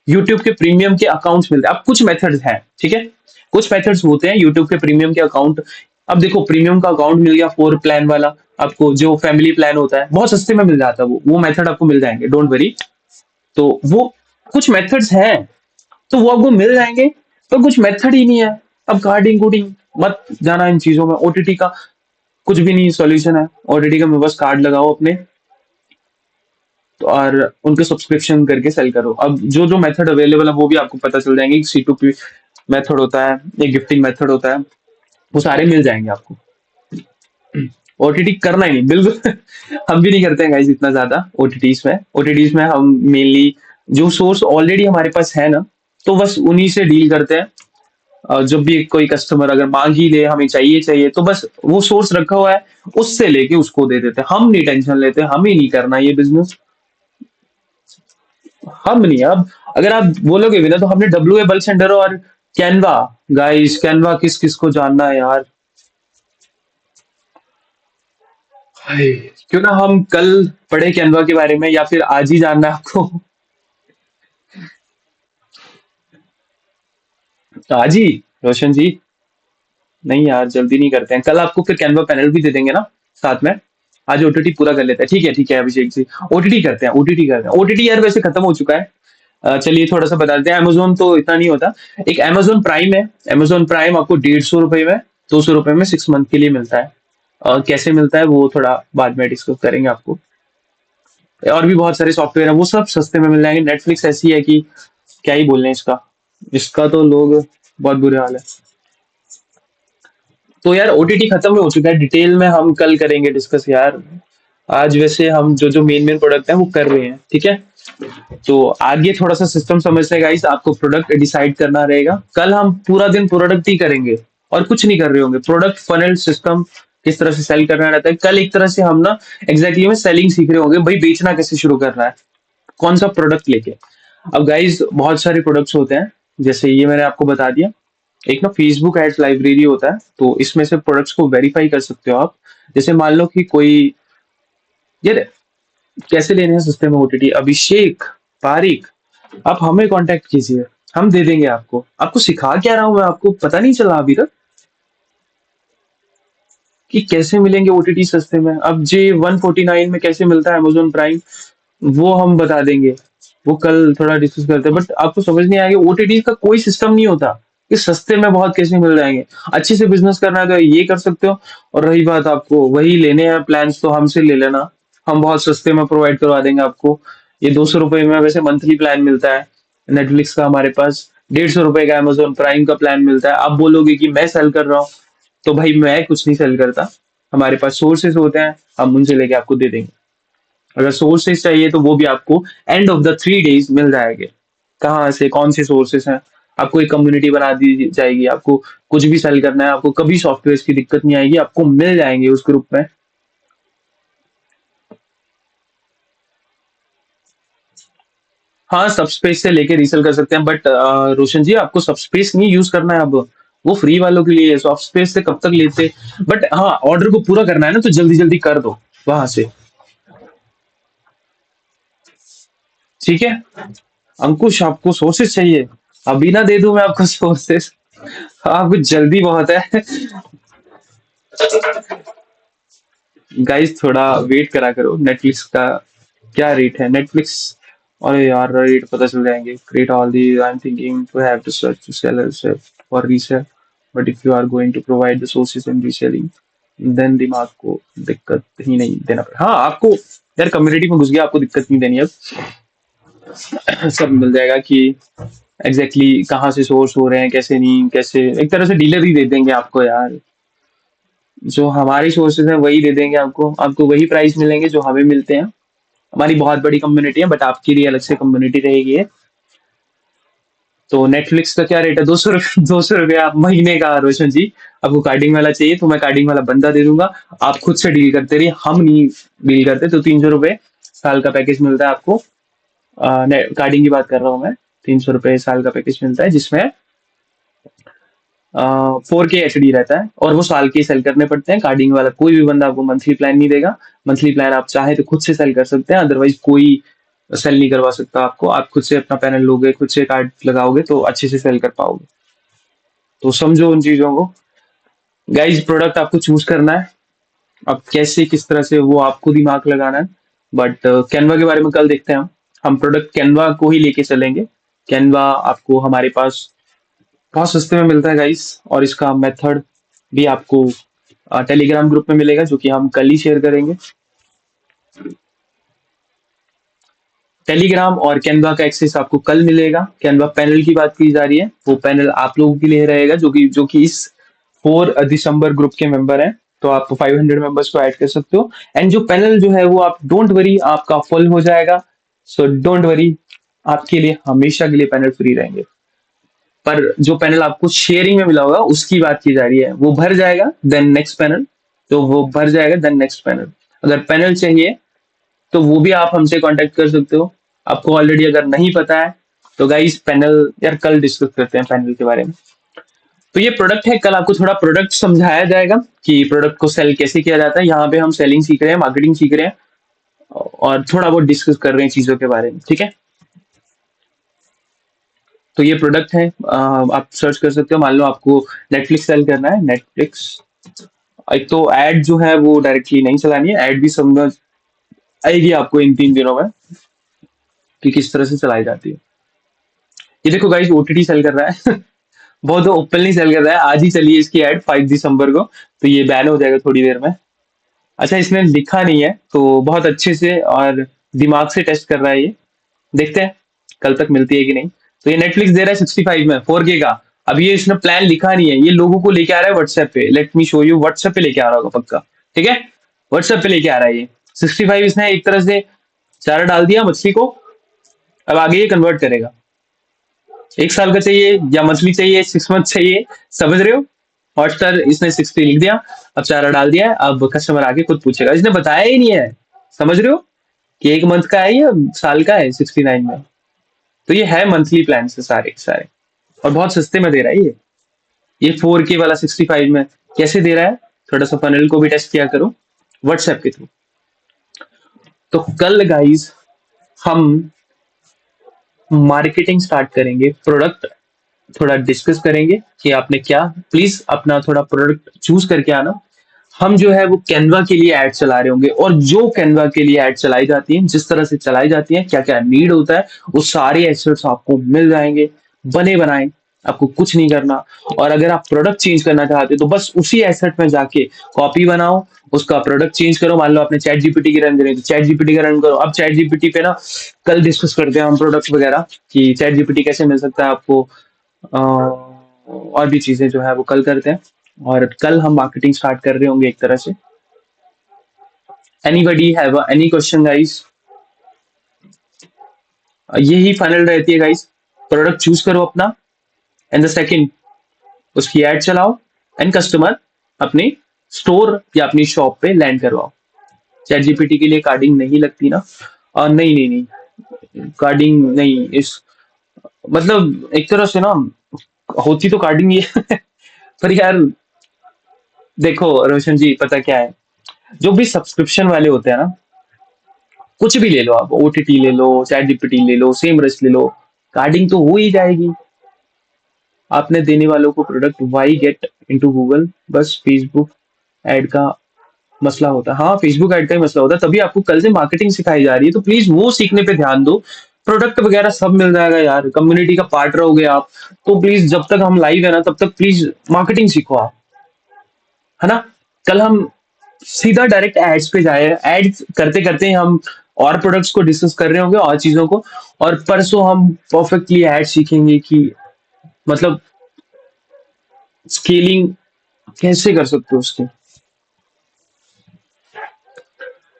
यूट्यूब के प्रीमियम के अकाउंट्स मिलते हैं। अब कुछ मेथड्स हैं, ठीक है। कुछ मेथड्स होते हैं यूट्यूब के प्रीमियम के अकाउंट। अब देखो, प्रीमियम का अकाउंट मिल गया 4 प्लान वाला आपको, जो फैमिली प्लान होता है बहुत सस्ते में मिल जाता है। वो मेथड आपको मिल जाएंगे, डोंट वरी। तो वो कुछ मेथड्स हैं, तो वो आपको मिल जाएंगे। पर कुछ मेथड ही नहीं है। अब कार्डिंग कूडिंग मत जाना इन चीजों में। ओटीटी का कुछ भी नहीं सोल्यूशन है। ओटीटी का बस कार्ड लगाओ अपने, तो और उनके सब्सक्रिप्शन करके सेल करो। अब जो जो मेथड अवेलेबल है वो भी आपको पता चल जाएंगे। C2P मेथड होता है, एक गिफ्टिंग मेथड होता है, वो सारे मिल जाएंगे आपको। ओटीटी करना ही नहीं बिल्कुल। हम भी नहीं करते हैं गाइस इतना ज्यादा ओटीटीज में। ओटीटीज में हम मेनली जो सोर्स ऑलरेडी हमारे पास है ना, तो बस उन्हीं से डील करते हैं। जब भी कोई कस्टमर अगर मांग ही ले, हमें चाहिए चाहिए, तो बस वो सोर्स रखा हुआ है, उससे लेके उसको दे देते हैं। हम नहीं टेंशन लेते, हम ही नहीं करना ये बिजनेस। हम नहीं। अब अगर आप बोलोगे भी ना, तो हमने WA बल्क सेंटर और कैनवा। गाइस कैनवा किस किस को जानना है यार? हाय, क्यों ना हम कल पढ़े कैनवा के बारे में, या फिर आज ही जानना है आपको? तो आज ही रोशन जी। नहीं यार, जल्दी नहीं करते हैं, कल आपको फिर कैनवा पैनल भी दे देंगे ना साथ में। आज ओटीटी पूरा कर लेते हैं, ठीक है अभिषेक जी। ओटीटी करते हैं, ओटीटी करते हैं। ओटीटी यार वैसे खत्म हो चुका है। चलिए थोड़ा सा बता देते हैं। अमेजोन तो इतना नहीं होता। एक अमेजोन प्राइम है। अमेजोन प्राइम आपको 150 रुपए में, 200 रुपए में 6 मंथ के लिए मिलता है। और कैसे मिलता है वो थोड़ा बाद में डिस्कस करेंगे आपको। और भी बहुत सारे सॉफ्टवेयर है, वो सब सस्ते में मिल जाएंगे। नेटफ्लिक्स ऐसी है कि क्या ही बोलने इसका। इसका तो लोग बहुत बुरे हाल है। तो यार ओटीटी खत्म हो चुका है, डिटेल में हम कल करेंगे डिस्कस यार। आज वैसे हम जो जो मेन मेन प्रोडक्ट है वो कर रहे हैं, ठीक है। तो आगे थोड़ा सा सिस्टम समझते हैं गाइस, आपको प्रोडक्ट डिसाइड करना रहेगा। कल हम पूरा दिन प्रोडक्ट ही करेंगे और कुछ नहीं कर रहे होंगे। प्रोडक्ट फनल सिस्टम किस तरह से सेल करना रहता है, कल एक तरह से हम ना एग्जैक्टली में सेलिंग सीख रहे होंगे। भाई बेचना कैसे शुरू करना है, कौन सा प्रोडक्ट लेके। अब गाइस बहुत सारे प्रोडक्ट्स होते हैं, जैसे ये मैंने आपको बता दिया। एक ना फेसबुक एड्स लाइब्रेरी होता है, तो इसमें से प्रोडक्ट्स को वेरीफाई कर सकते हो आप। जैसे मान लो कि कोई, यार कैसे लेने हैं सस्ते में ओटीटी, अभिषेक पारिक, आप हमें कांटेक्ट कीजिए, हम दे देंगे आपको। आपको सिखा क्या रहा हूं मैं, आपको पता नहीं चला अभी तक कि कैसे मिलेंगे ओटीटी सस्ते में? अब जे 149 में कैसे मिलता है अमेजोन प्राइम, वो हम बता देंगे, वो कल थोड़ा डिस्कस करते हैं। बट आपको समझ नहीं आएगा, ओटीटी का कोई सिस्टम नहीं होता कि सस्ते में बहुत कैसे मिल जाएंगे। अच्छे से बिजनेस करना है तो ये कर सकते हो। और रही बात आपको वही लेने हैं प्लान्स, तो हमसे ले लेना, हम बहुत सस्ते में प्रोवाइड करवा देंगे आपको। ये 200 रुपए में वैसे मंथली प्लान मिलता है नेटफ्लिक्स का हमारे पास, 150 रुपए का अमेजोन प्राइम का प्लान मिलता है। आप बोलोगे कि मैं सेल कर रहा हूँ, तो भाई मैं कुछ नहीं सेल करता, हमारे पास सोर्सेस होते हैं, हम उनसे लेके आपको दे देंगे। अगर सोर्सेस चाहिए तो वो भी आपको एंड ऑफ द 3 डेज मिल जाएंगे। कहाँ से, कौन से सोर्सेस हैं, आपको एक कम्युनिटी बना दी जाएगी। आपको कुछ भी सेल करना है, आपको कभी सॉफ्टवेयर की दिक्कत नहीं आएगी, आपको मिल जाएंगे उस ग्रुप में। हाँ, सब स्पेस से लेके रीसेल कर सकते हैं, बट रोशन जी आपको सब स्पेस नहीं यूज करना है अब, वो फ्री वालों के लिए है। सॉफ्ट स्पेस से कब तक लेते? बट हाँ, ऑर्डर को पूरा करना है ना, तो जल्दी जल्दी कर दो वहां से। ठीक है अंकुश, आपको सोर्सेस चाहिए, अभी ना दे दूं मैं आपको सोर्सेस? आपको जल्दी बहुत है। गाइस थोड़ा वेट करा करो, नेटफ्लिक्स का क्या रेट है नेटफ्लिक्स? अरे यार रेट पता चल जाएंगे। Create all the, I am thinking to have to search to sell for resale, but if you are going to provide the sources in reselling, then दिमाग को दिक्कत ही नहीं देना पड़े। हाँ आपको, यार कम्युनिटी में घुस गया, आपको दिक्कत नहीं देनी अब। सब मिल जाएगा कि एग्जैक्टली exactly कहाँ से सोर्स हो रहे हैं, कैसे नहीं, कैसे एक तरह से डीलर ही दे देंगे आपको यार। जो हमारी सोर्सेज हैं वही दे देंगे आपको, आपको वही प्राइस मिलेंगे जो हमें मिलते हैं। हमारी बहुत बड़ी कम्युनिटी है, बट आपके लिए अलग से कम्युनिटी रहेगी ये। तो नेटफ्लिक्स का क्या रेट है? 200 रुपये, 200 रुपये आप महीने का रोशन जी। आपको कार्डिंग वाला चाहिए तो मैं कार्डिंग वाला बंदा दे दूंगा, आप खुद से डील करते रहिए, हम नहीं डील करते। तो 300 रुपये साल का पैकेज मिलता है आपको। कार्डिंग की बात कर रहा हूँ मैं। 300 रुपये साल का पैकेज मिलता है, जिसमें 4K HD रहता है, और वो साल के सेल करने पड़ते हैं। कार्डिंग वाला कोई भी बंदा आपको मंथली प्लान नहीं देगा। मंथली प्लान आप चाहे तो खुद से सेल कर सकते हैं, अदरवाइज कोई सेल नहीं करवा सकता आपको। आप खुद से अपना पैनल लोगे, खुद से कार्ड लगाओगे, तो अच्छे से सेल कर पाओगे। तो समझो उन चीजों को। गाइज प्रोडक्ट आपको चूज करना है, अब कैसे किस तरह से वो आपको दिमाग लगाना है। बट कैनवा के बारे में कल देखते हैं हम प्रोडक्ट कैनवा को ही लेके चलेंगे। कैनवा आपको हमारे पास बहुत सस्ते में मिलता है गाइस, और इसका मेथड भी आपको टेलीग्राम ग्रुप में मिलेगा, जो कि हम कल ही शेयर करेंगे। टेलीग्राम और कैनवा का एक्सेस आपको कल मिलेगा। कैनवा पैनल की बात की जा रही है, वो पैनल आप लोगों के लिए रहेगा, जो कि इस 4 दिसंबर ग्रुप के मेंबर हैं। तो आप 500 मेंबर्स को ऐड कर सकते हो। एंड जो पैनल जो है वो, आप डोंट वरी, आपका फुल हो जाएगा। सो डोंट वरी, आपके लिए हमेशा के लिए पैनल फ्री रहेंगे। पर जो पैनल आपको शेयरिंग में मिला होगा उसकी बात की जा रही है, वो भर जाएगा देन नेक्स्ट पैनल। तो वो भर जाएगा देन नेक्स्ट पैनल। अगर पैनल चाहिए तो वो भी आप हमसे कांटेक्ट कर सकते हो। आपको ऑलरेडी अगर नहीं पता है तो गाइस, पैनल यार कल डिस्कस करते हैं पैनल के बारे में। तो ये प्रोडक्ट है, कल आपको थोड़ा प्रोडक्ट समझाया जाएगा कि प्रोडक्ट को सेल कैसे किया जाता है। यहाँ पे हम सेलिंग सीख रहे हैं, मार्केटिंग सीख रहे हैं, और थोड़ा बहुत डिस्कस कर रहे हैं चीजों के बारे में। ठीक है, तो ये प्रोडक्ट है, आप सर्च कर सकते हो। मान लो आपको नेटफ्लिक्स सेल करना है, नेटफ्लिक्स। एक तो ऐड जो है वो डायरेक्टली नहीं चलानी है, ऐड भी समझ आएगी आपको इन 3 दिनों में कि किस तरह से चलाई जाती है। ये देखो गाइस, ओटीटी सेल कर रहा है। बहुत ओपनली सेल कर रहा है, आज ही चली है इसकी एड 5 दिसंबर को। तो ये बैन हो जाएगा थोड़ी देर में। अच्छा, इसने लिखा नहीं है तो बहुत अच्छे से और दिमाग से टेस्ट कर रहा है ये। देखते हैं कल तक मिलती है कि नहीं। तो ये नेटफ्लिक्स दे रहा है 65 में 4K का। अब ये इसने प्लान लिखा नहीं है, ये लोगों को लेके आ रहा है व्हाट्सएप पे। Let me show you, WhatsApp पे लेके आ रहा होगा पक्का। ठीक है, व्हाट्सएप पे लेके आ रहा है ये 65। इसने एक तरह से चारा डाल दिया मछली को, अब आगे ये कन्वर्ट करेगा। 1 साल का चाहिए या मंथली चाहिए, 6 मंथ चाहिए, समझ रहे हो? हॉटस्टार इसने 60 लिख दिया, अब चारा डाल दिया है, अब कस्टमर आके खुद पूछेगा। इसने बताया ही नहीं है, समझ रहे हो, कि 1 मंथ का है या साल का है 69 में। तो ये है मंथली प्लान से सारे के सारे, और बहुत सस्ते में दे रहा है ये। ये 4K वाला 65 में कैसे दे रहा है, थोड़ा सा फनल को भी टेस्ट किया करो व्हाट्सएप के थ्रू। तो कल गाइस हम मार्केटिंग स्टार्ट करेंगे, प्रोडक्ट थोड़ा डिस्कस करेंगे कि आपने क्या, प्लीज अपना थोड़ा प्रोडक्ट चूज करके आना। हम जो है वो कैनवा के लिए ऐड चला रहे होंगे, और जो कैनवा के लिए ऐड चलाई जाती है, जिस तरह से चलाई जाती है, क्या क्या नीड होता है, वो सारे एसेट्स आपको मिल जाएंगे बने बनाए, आपको कुछ नहीं करना। और अगर आप प्रोडक्ट चेंज करना चाहते हो तो बस उसी एसेट में जाके कॉपी बनाओ, उसका प्रोडक्ट चेंज करो। मान लो आपने चैट जीपीटी की रन करी तो चैट जीपीटी का रन करो। अब चैट जीपीटी पे ना कल डिस्कस करते हैं हम प्रोडक्ट वगैरह कि चैट जीपीटी कैसे मिल सकता है आपको, और भी चीजें जो है वो कल करते हैं। और कल हम मार्केटिंग स्टार्ट कर रहे होंगे एक तरह से। Anybody have any question guys? यही फाइनल रहती है गाइस, प्रोडक्ट चूज करो अपना, एंड द सेकंड उसकी एड चलाओ, एंड कस्टमर अपने स्टोर या अपनी शॉप पे लैंड करवाओ। चैट जीपीटी के लिए कार्डिंग नहीं लगती ना? नहीं नहीं नहीं, कार्डिंग नहीं, इस मतलब एक तरह से ना होती तो कार्डिंग ही है पर यार देखो रोशन जी, पता क्या है, जो भी सब्सक्रिप्शन वाले होते हैं ना, कुछ भी ले लो आप, ओटीटी ले लो, चैट जीपीटी ले लो, सेम रस ले लो, कार्डिंग तो हो ही जाएगी। आपने देने वालों को product, why get into Google, बस फेसबुक ऐड का मसला होता है। हाँ, फेसबुक ऐड का ही मसला होता है, तभी आपको कल से मार्केटिंग सिखाई जा रही है, तो प्लीज वो सीखने पे ध्यान दो। प्रोडक्ट वगैरह सब मिल जाएगा यार, कम्युनिटी का पार्ट रहोगे आप, तो प्लीज जब तक हम लाइव है ना तब तक प्लीज मार्केटिंग सीखो आप, है ना? कल हम सीधा डायरेक्ट एड्स पे जाए, एड्स करते करते हम और प्रोडक्ट्स को डिस्कस कर रहे होंगे और चीजों को, और परसों हम परफेक्टली एड सीखेंगे कि मतलब स्केलिंग कैसे कर सकते हो उसकी।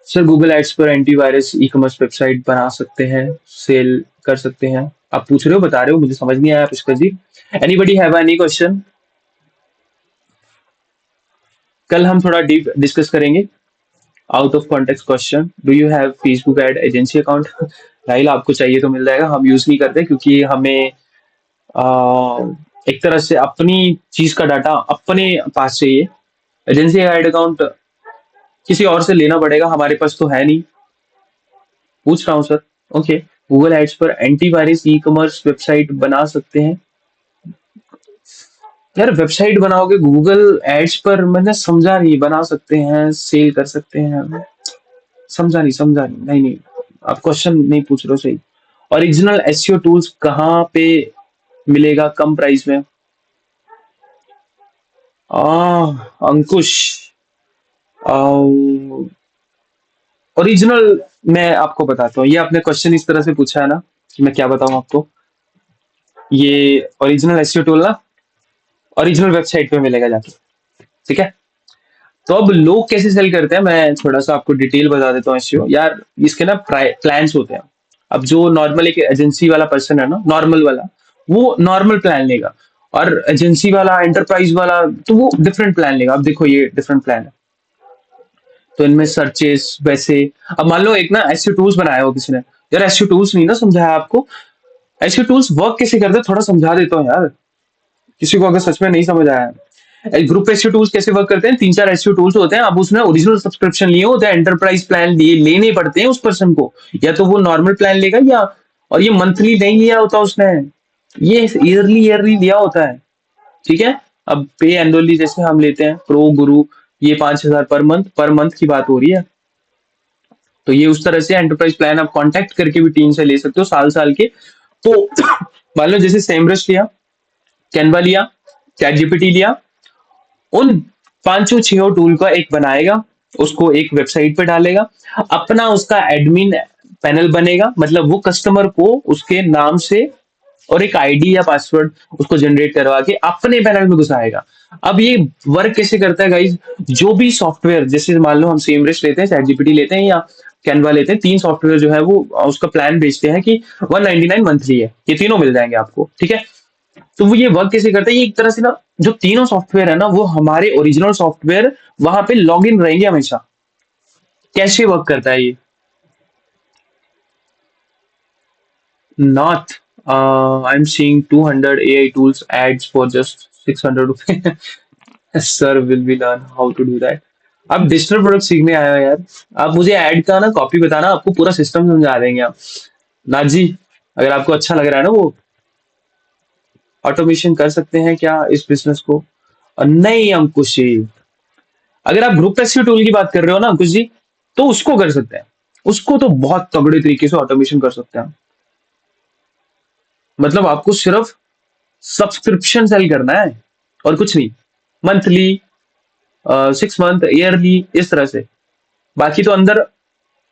सर गूगल एड्स पर एंटीवायरस ई कॉमर्स वेबसाइट बना सकते हैं, सेल कर सकते हैं? आप पूछ रहे हो, बता रहे हो, मुझे समझ नहीं आया Pushkar ji. Anybody have any question? कल हम थोड़ा डीप डिस्कस करेंगे। Out of context question, do you have Facebook ad agency account? Rahil आपको चाहिए तो मिल जाएगा, हम यूज नहीं करते क्योंकि हमें एक तरह से अपनी चीज का डाटा अपने पास चाहिए। एजेंसी एड अकाउंट किसी और से लेना पड़ेगा, हमारे पास तो है नहीं। पूछ रहा हूँ सर। ओके, गूगल एड्स पर एंटीवायरस ई कॉमर्स वेबसाइट बना सकते हैं? यार वेबसाइट बनाओगे गूगल एड्स पर, मैंने समझा नहीं, बना सकते हैं, सेल कर सकते हैं, समझा नहीं, समझा नहीं, नहीं नहीं, आप क्वेश्चन नहीं पूछ रहे हो सही। ओरिजिनल एसईओ टूल्स कहाँ पे मिलेगा कम प्राइस में? अंकुश, ओरिजिनल मैं आपको बताता हूँ, ये आपने क्वेश्चन इस तरह से पूछा है ना कि मैं क्या बताऊं आपको। ये ओरिजिनल एसईओ टूल ना ओरिजिनल वेबसाइट पे मिलेगा जाके, ठीक है? तो अब लोग कैसे सेल करते हैं, मैं थोड़ा सा आपको डिटेल बता देता हूँ एसईओ यार। इसके ना प्लान्स होते हैं। अब जो नॉर्मल एक एजेंसी वाला पर्सन है ना, नॉर्मल वाला, वो नॉर्मल प्लान लेगा, और एजेंसी वाला, एंटरप्राइज वाला, तो वो डिफरेंट प्लान लेगा। अब देखो ये डिफरेंट प्लान है, तो इनमें सर्चेस वैसे। अब मान लो एक ना एसईओ टूल्स बनाया हो किसी ने, यार एसईओ टूल्स नहीं ना समझाया आपको, एसईओ टूल्स वर्क कैसे करते हैं थोड़ा समझा देता हूँ यार, किसी को अगर सच में नहीं समझ आया। ग्रुप एसईओ टूल्स कैसे वर्क करते हैं, तीन चार एसईओ टूल्स होते हैं, अब उसने ओरिजिनल सब्सक्रिप्शन लिए होते हैं, एंटरप्राइज प्लान लिए लेने पड़ते हैं उस पर्सन को, या तो वो नॉर्मल प्लान लेगा, या और ये मंथली नहीं लिया होता उसने, ये ईयरली ईयरली लिया होता है, ठीक है? अब पे एनुअली जैसे हम लेते हैं प्रो गुरु, ये 5,000 पर मंथ की बात हो रही है। तो ये उस तरह से एंटरप्राइज प्लान आप कांटेक्ट करके भी टीम से ले सकते हो साल साल के। तो मान लो जैसे सेमरस लिया, कैनवा लिया, चैट जीपीटी लिया, उन पांचों छह टूल का एक बनाएगा, उसको एक वेबसाइट पे डालेगा, अपना उसका एडमिन पैनल बनेगा, मतलब वो कस्टमर को उसके नाम से और एक आईडी या पासवर्ड उसको जनरेट करवा के अपने पैनल में घुसाएगा। अब ये वर्क कैसे करता है गाइज, जो भी सॉफ्टवेयर, जैसे मान लो हम सेमरेस लेते हैं, चैट जीपीटी लेते हैं, या कैनवा लेते हैं, तीन सॉफ्टवेयर जो है वो उसका प्लान बेचते हैं कि 199 मंथली है, ये तीनों मिल जाएंगे आपको, ठीक है? तो वो ये वर्क कैसे करता है, ये एक तरह से ना जो तीनों सॉफ्टवेयर है ना वो हमारे ओरिजिनल सॉफ्टवेयर वहां पे लॉग इन रहेंगे हमेशा। कैसे वर्क करता है ये? Not, I am seeing 200 AI tools ads for just 600 रुपये। Sir will be learn how to do that. आप डिजिटल प्रोडक्ट सीखने आए हो यार। आप मुझे ऐड का ना कॉपी बताना, आपको पूरा सिस्टम समझा देंगे आप। नाथ जी, अगर आपको अच्छा लग रहा है ना, वो ऑटोमेशन कर सकते हैं क्या इस बिजनेस को? और नहीं अंकुश जी, अगर आप ग्रुप एसईओ टूल की बात कर रहे हो ना अंकुश जी, तो उसको कर सकते हैं। उसको तो बहुत तगड़े तरीके से ऑटोमेशन कर सकते हैं। मतलब आपको सिर्फ सब्सक्रिप्शन सेल करना है और कुछ नहीं। मंथली, 6 मंथ, ईयरली, इस तरह से। बाकी तो अंदर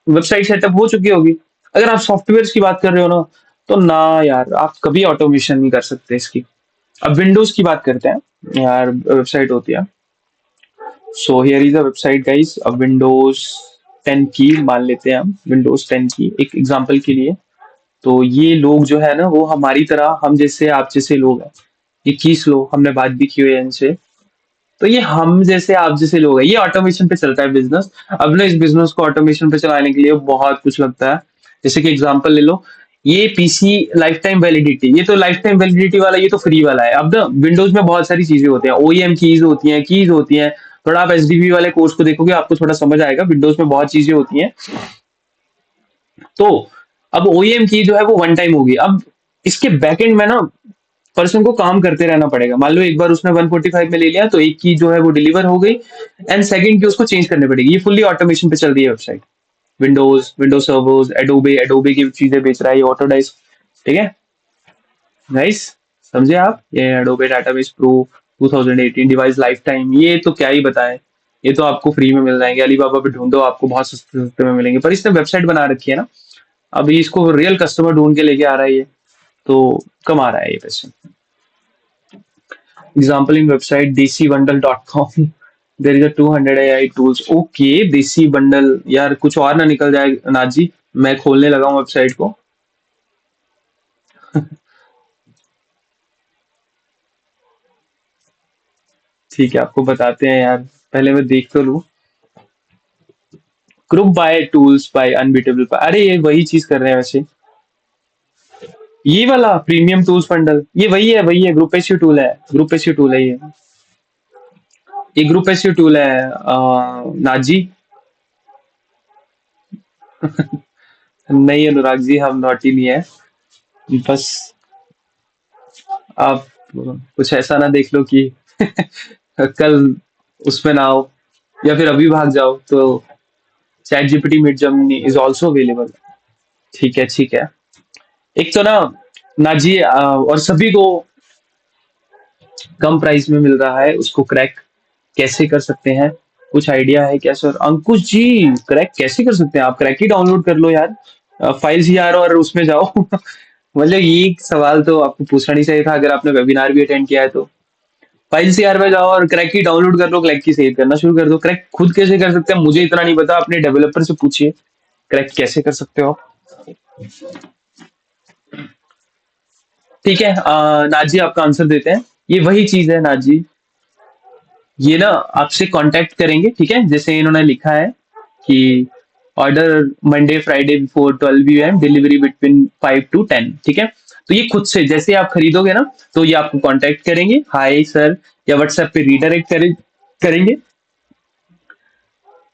वेबसाइट सेटअप हो चुकी होगी। अगर आप सॉफ्टवेयर की बात कर रहे हो ना, तो ना यार, आप कभी ऑटोमेशन नहीं कर सकते इसकी। अब विंडोज की बात करते हैं यार, वेबसाइट होती है। So here is a website guys. अब विंडोज 10 की मान लेते हैं हम, विंडोज 10 की एक एग्जांपल के लिए। तो ये लोग जो है ना, वो हमारी तरह, हम जैसे आप जैसे लोग हैं। 21 लोग, हमने बात भी की हुई है इनसे। तो ये हम जैसे आप जैसे लोग हैं, ये ऑटोमेशन पे चलता है बिजनेस। अब ना इस बिजनेस को ऑटोमेशन पे चलाने के लिए बहुत कुछ लगता है। जैसे कि एग्जांपल ले लो, ये पीसी लाइफ टाइम वैलिडिटी, ये तो लाइफ टाइम वैलिडिटी वाला, ये तो फ्री वाला है। अब ना विंडोज में बहुत सारी चीजें होती हैं, ओईएम कीज होती हैं। थोड़ा आप एसडीवी वाले कोर्स को देखोगे, आपको थोड़ा समझ आएगा। विंडोज में बहुत चीजें होती हैं। तो अब ओईएम की जो है वो वन टाइम होगी। अब इसके बैकएंड में ना पर्सन को काम करते रहना पड़ेगा। मान लो एक बार उसने 145 में ले लिया, तो एक की जो है वो डिलीवर हो गई, एंड सेकंड की उसको चेंज करनी पड़ेगी। ये फुल्ली ऑटोमेशन पे चल रही है website. Windows servers, Adobe Adobe की चीजें बेच रहा है ये ऑटोडाइस। ठीक है नाइस, समझे आप? ये Adobe database pro 2018 device life time, ये तो क्या ही बताएं। ये तो आपको फ्री में मिल जाएंगे। अलीबाबा पे ढूंढो, आपको बहुत सस्ते सस्ते में मिलेंगे। पर इसने वेबसाइट बना रखी है ना, अभी इसको रियल कस्टमर ढूंढ के लेके आ रहा है ये, तो कमा रहा है ये पैसे। Example in website desibundle.com. There is a 200 AI tools. Okay, देसी बंडल यार, कुछ और ना निकल जाए नाथ जी। मैं खोलने लगा हूँ वेबसाइट को। ठीक है, आपको बताते हैं यार, पहले मैं देख तो लूँ। Group buy tools buy unbeatable. अरे ये वही चीज कर रहे हैं वैसे। ये वाला प्रीमियम टूल्स बंडल, ये वही है, ग्रुप एसयू टूल है, ग्रुप एसयू टूल है ये ग्रुप एसयू टूल है नाथ जी। नहीं अनुराग जी, हम नॉटी नहीं है। बस आप कुछ ऐसा ना देख लो कि कल उसमें ना हो, या फिर अभी भाग जाओ। तो chat GPT mid Germany is also available. ठीक है। एक तो ना नाजी, और सभी को कम प्राइस में मिल रहा है, उसको क्रैक कैसे कर सकते हैं? कुछ आइडिया है क्या सर? अंकुश जी, क्रैक कैसे कर सकते हैं? आप क्रैक ही डाउनलोड कर लो यार, फाइल्स यार, और उसमें जाओ। मतलब ये सवाल तो आपको पूछना नहीं चाहिए था, अगर आपने वेबिनार भी अटेंड किया है तो। फाइल्स यार में जाओ और क्रैक की डाउनलोड कर लो, क्रैक की सेव करना शुरू कर दो। क्रैक खुद कैसे कर सकते हैं मुझे इतना नहीं पता, अपने डेवलपर से पूछिए क्रैक कैसे कर सकते हो। ठीक है, नाथ जी आपका आंसर देते हैं। ये वही चीज है नाथ जी। ये ना आपसे कांटेक्ट करेंगे, ठीक है? जैसे इन्होंने लिखा है कि order Monday Friday before 12 PM, delivery between 5 to 10। ठीक है, तो ये खुद से जैसे आप खरीदोगे ना, तो ये आपको कांटेक्ट करेंगे, हाय सर, या व्हाट्सएप पे रीडायरेक्ट करेंगे।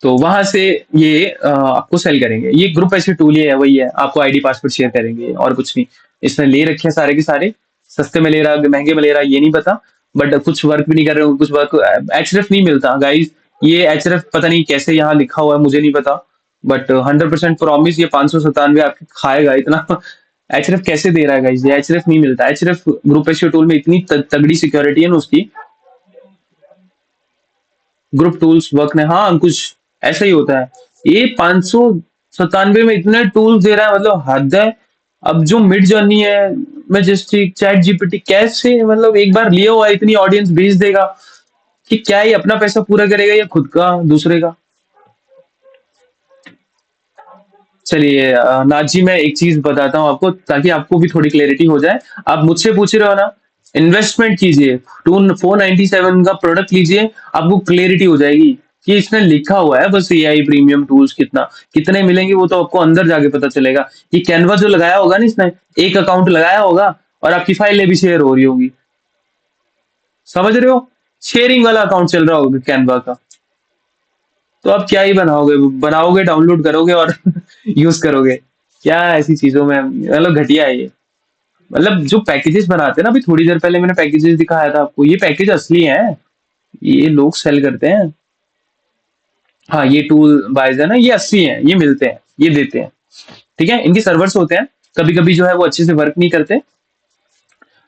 तो वहां से ये आपको सेल करेंगे। ये ग्रुप ऐसी टूल ही है, वही है, आपको आईडी पासवर्ड शेयर करेंगे और कुछ नहीं। इसने ले रखे हैं सारे के सारे। सस्ते में ले रहा, महंगे में ले रहा, ये नहीं पता। बट कुछ वर्क भी नहीं कर रहे हो, कुछ वर्क। एचएरएफ नहीं मिलता गाइस। ये एचएरएफ पता नहीं कैसे यहाँ लिखा हुआ है, मुझे नहीं पता। बट 100% प्रॉमिस, ये 597 आपके खाएगा इतना। एचएरएफ कैसे दे रहा है गाइस? ये एचएरएफ नहीं मिलता। एचएरएफ ग्रुप एशियो टूल में इतनी तगड़ी सिक्योरिटी है ना उसकी। ग्रुप टूल्स वर्क ने, हाँ अंकुश, ऐसा ही होता है। ये 597 में इतने टूल्स दे रहा है, मतलब हद है। अब जो मिड जर्नी है, मैजेस्टिक, चैट जीपीटी, कैसे मतलब एक बार लिया हुआ इतनी ऑडियंस भेज देगा कि क्या ही अपना पैसा पूरा करेगा या खुद का दूसरे का? चलिए नाथ जी, मैं एक चीज बताता हूँ आपको, ताकि आपको भी थोड़ी क्लैरिटी हो जाए। आप मुझसे पूछ रहे हो ना, इन्वेस्टमेंट कीजिए, 497 का प्रोडक्ट लीजिए, आपको क्लैरिटी हो जाएगी कि इसमें लिखा हुआ है बस एआई प्रीमियम टूल्स कितना, कितने मिलेंगे वो तो आपको अंदर जाके पता चलेगा। ये कैनवा जो लगाया होगा ना इसने, एक अकाउंट लगाया होगा और आपकी फाइलें भी शेयर हो रही होगी। समझ रहे हो? शेयरिंग वाला अकाउंट चल रहा होगा कैनवा का। तो आप क्या ही बनाओगे, बनाओगे डाउनलोड करोगे और यूज करोगे। क्या ऐसी चीजों में मतलब घटिया है ये। मतलब जो पैकेजेस बनाते हैं ना, अभी थोड़ी देर पहले मैंने पैकेजेस दिखाया था आपको, ये पैकेज असली है। ये लोग सेल करते हैं। हाँ, ये टूल बाइज है ना, ये असली है, ये मिलते हैं, ये देते हैं। ठीक है, इनके सर्वर्स होते हैं। कभी कभी जो है वो अच्छे से वर्क नहीं करते,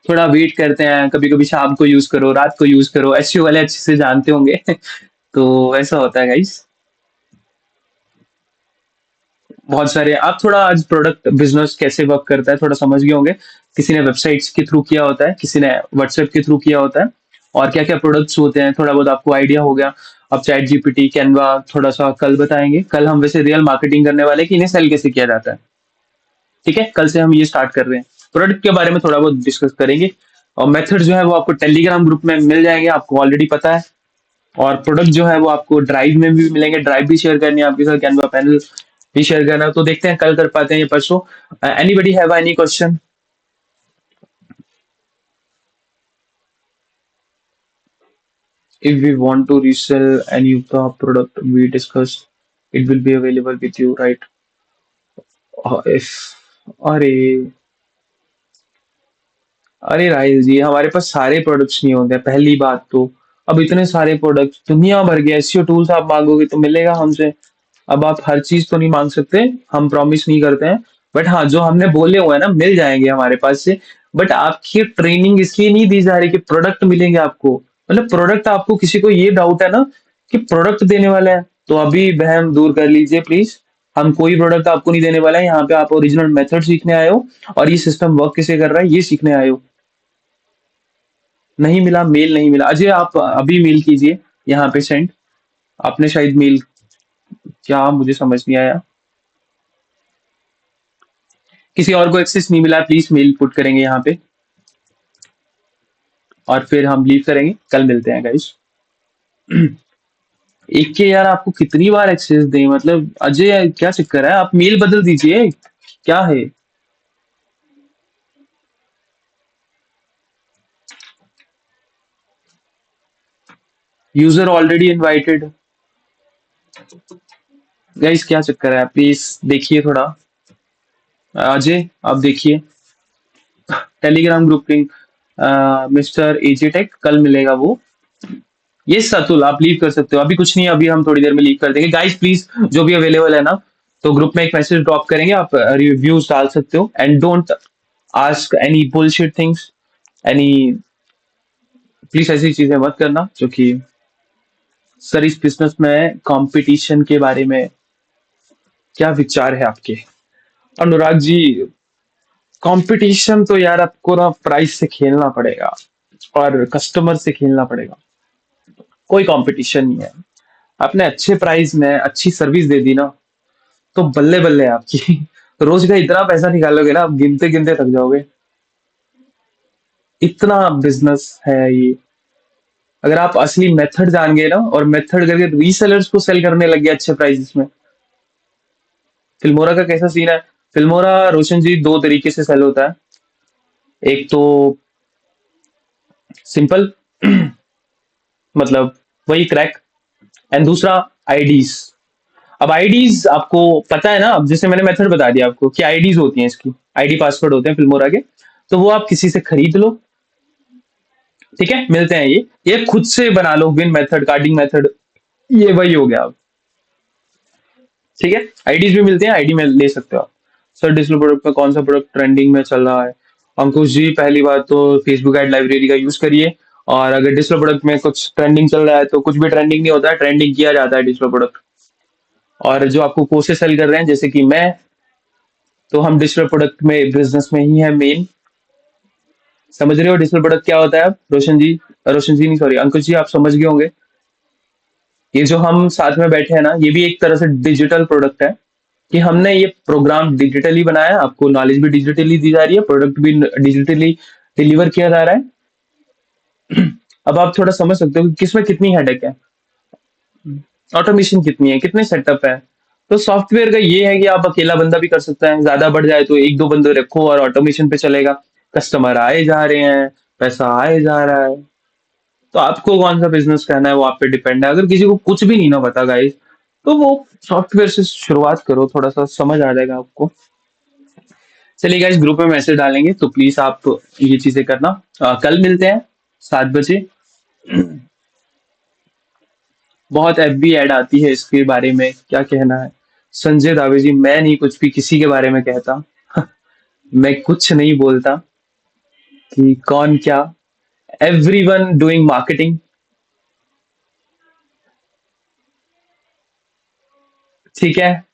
थोड़ा वेट करते हैं। कभी कभी शाम को यूज करो, रात को यूज करो, एसईओ वाले अच्छे से जानते होंगे। तो ऐसा होता है गाइस। बहुत सारे आप थोड़ा आज प्रोडक्ट बिजनेस कैसे वर्क करता है थोड़ा समझ गए होंगे। किसी ने वेबसाइट्स के थ्रू किया होता है, किसी ने व्हाट्सएप के थ्रू किया होता है, और क्या क्या प्रोडक्ट्स होते हैं थोड़ा बहुत आपको आइडिया हो गया। अब चैट जीपीटी, कैनवा थोड़ा सा कल बताएंगे। कल हम वैसे रियल मार्केटिंग करने वाले हैं कि इन्हें सेल कैसे किया जाता है। ठीक है, कल से हम ये स्टार्ट कर रहे हैं। प्रोडक्ट के बारे में थोड़ा बहुत डिस्कस करेंगे, और मेथड जो है वो आपको टेलीग्राम ग्रुप में मिल जाएंगे, आपको ऑलरेडी पता है। और प्रोडक्ट जो है वो आपको ड्राइव में भी मिलेंगे, ड्राइव भी शेयर करनी है आपके साथ, कैनवा पैनल भी शेयर करना है। तो देखते हैं कल कर पाते हैं ये परसों। Anybody have any question? If we want to resell any of the product we discussed, it will be available with you, right? If अरे अरे राहिल जी, हमारे पास सारे प्रोडक्ट्स नहीं होते हैं, पहली बात तो। अब इतने सारे प्रोडक्ट्स दुनिया भर के एसईओ टूल्स आप मांगोगे तो मिलेगा हमसे। अब आप हर चीज तो नहीं मांग सकते, हम प्रॉमिस नहीं करते हैं। बट हाँ, जो हमने बोले हुए हैं ना, मिल जाएंगे हमारे पास से। बट आपकी ट्रेनिंग इसलिए नहीं दी जा रही कि प्रोडक्ट मिलेंगे आपको। मतलब प्रोडक्ट, आपको किसी को ये डाउट है ना कि प्रोडक्ट देने वाला है, तो अभी वहम दूर कर लीजिए प्लीज। हम कोई प्रोडक्ट आपको नहीं देने वाला है। यहाँ पे आप ओरिजिनल मेथड सीखने आए हो, और ये सिस्टम वर्क कैसे कर रहा है ये सीखने आए हो। नहीं मिला, मेल नहीं मिला। अजय, आप अभी मेल कीजिए यहाँ पे सेंड। आपने शायद मेल, क्या मुझे समझ नहीं आया। किसी और को एक्सेस नहीं मिला, प्लीज मेल पुट करेंगे यहाँ पे, और फिर हम लीव करेंगे। कल मिलते हैं गाइस। एक के यार आपको कितनी बार एक्सेस दें, मतलब अजय क्या चक्कर है, आप मेल बदल दीजिए। क्या है? User already invited. गाइस क्या चक्कर है, प्लीज देखिए थोड़ा। अजय आप देखिए, Telegram group link, mister AJ tech कल मिलेगा वो। ये सतुल आप लीव कर सकते हो, अभी कुछ नहीं है, अभी हम थोड़ी देर में लीव कर देंगे। गाइस प्लीज, जो भी अवेलेबल है ना, तो ग्रुप में एक मैसेज ड्रॉप करेंगे, आप रिव्यूज डाल सकते हो। And don't ask any bullshit things, any, please ऐसी चीजें मत करना जो कि। सर, इस बिजनेस में कंपटीशन के बारे में क्या विचार है आपके? अनुराग जी, कंपटीशन तो यार आपको ना प्राइस से खेलना पड़ेगा, और कस्टमर से खेलना पड़ेगा। कोई कंपटीशन नहीं है। आपने अच्छे प्राइस में अच्छी सर्विस दे दी ना, तो बल्ले बल्ले है आपकी। रोज का इतना पैसा निकालोगे ना, आप गिनते गिनते थक जाओगे। इतना बिजनेस है ये। अगर आप असली मेथड जान गए ना, और मेथड करके रीसेलर्स को सेल करने लग गए अच्छे प्राइसेस में। फिल्मोरा का कैसा सीन है? फिल्मोरा रोशन जी दो तरीके से सेल होता है। एक तो सिंपल, मतलब वही क्रैक। एंड दूसरा आईडीज। अब आईडीज आपको पता है ना, अब जैसे मैंने मेथड बता दिया आपको कि आईडीज होती हैं, इसकी आईडी पासवर्ड होते हैं फिल्मोरा के। तो वो आप किसी से खरीद लो। ठीक है, मिलते हैं ये खुद से बना लो, विन मेथड, कार्डिंग मेथड, ये वही हो गया अब। ठीक है, आईडीज भी मिलते हैं, आईडी में ले सकते हो आप। सर, डिजिटल प्रोडक्ट में कौन सा प्रोडक्ट ट्रेंडिंग में चल रहा है? अंकुश जी, पहली बात तो फेसबुक एड लाइब्रेरी का यूज करिए। और अगर डिजिटल प्रोडक्ट में कुछ ट्रेंडिंग चल रहा है, तो कुछ भी ट्रेंडिंग नहीं होता है, ट्रेंडिंग किया जाता है डिजिटल प्रोडक्ट। और जो आपको कोर्सेज सेल कर रहे हैं जैसे कि मैं, तो हम डिजिटल प्रोडक्ट में बिजनेस में ही है मेन। समझ रहे हो डिजिटल प्रोडक्ट क्या होता है आप? रोशन जी नहीं, सॉरी अंकुश जी, आप समझ गए होंगे। ये जो हम साथ में बैठे हैं ना, ये भी एक तरह से डिजिटल प्रोडक्ट है, कि हमने ये प्रोग्राम डिजिटली बनाया है, आपको नॉलेज भी डिजिटली दी जा रही है, प्रोडक्ट भी डिजिटली डिलीवर किया जा रहा है। अब आप थोड़ा समझ सकते हो कि किसमें कितनी हेडेक है, ऑटोमेशन कितनी है, कितने सेटअप है। तो सॉफ्टवेयर का ये है कि आप अकेला बंदा भी कर सकता है, ज्यादा बढ़ जाए तो एक दो बंदे रखो और ऑटोमेशन पे चलेगा। कस्टमर आए जा रहे हैं, पैसा आए जा रहा है। तो आपको कौन सा बिजनेस करना है वो आप पे डिपेंड है। अगर किसी को कुछ भी नहीं ना पता गाइस, तो वो सॉफ्टवेयर से शुरुआत करो, थोड़ा सा समझ आ जाएगा आपको। चलिए गाइस, ग्रुप में मैसेज डालेंगे तो प्लीज आप ये चीजें करना। कल मिलते हैं 7 बजे। बहुत एफबी ऐड आती है, इसके बारे में क्या कहना है? संजय दावे जी, मैं नहीं कुछ भी किसी के बारे में कहता। मैं कुछ नहीं बोलता कि कौन क्या। Everyone doing marketing. ठीक है,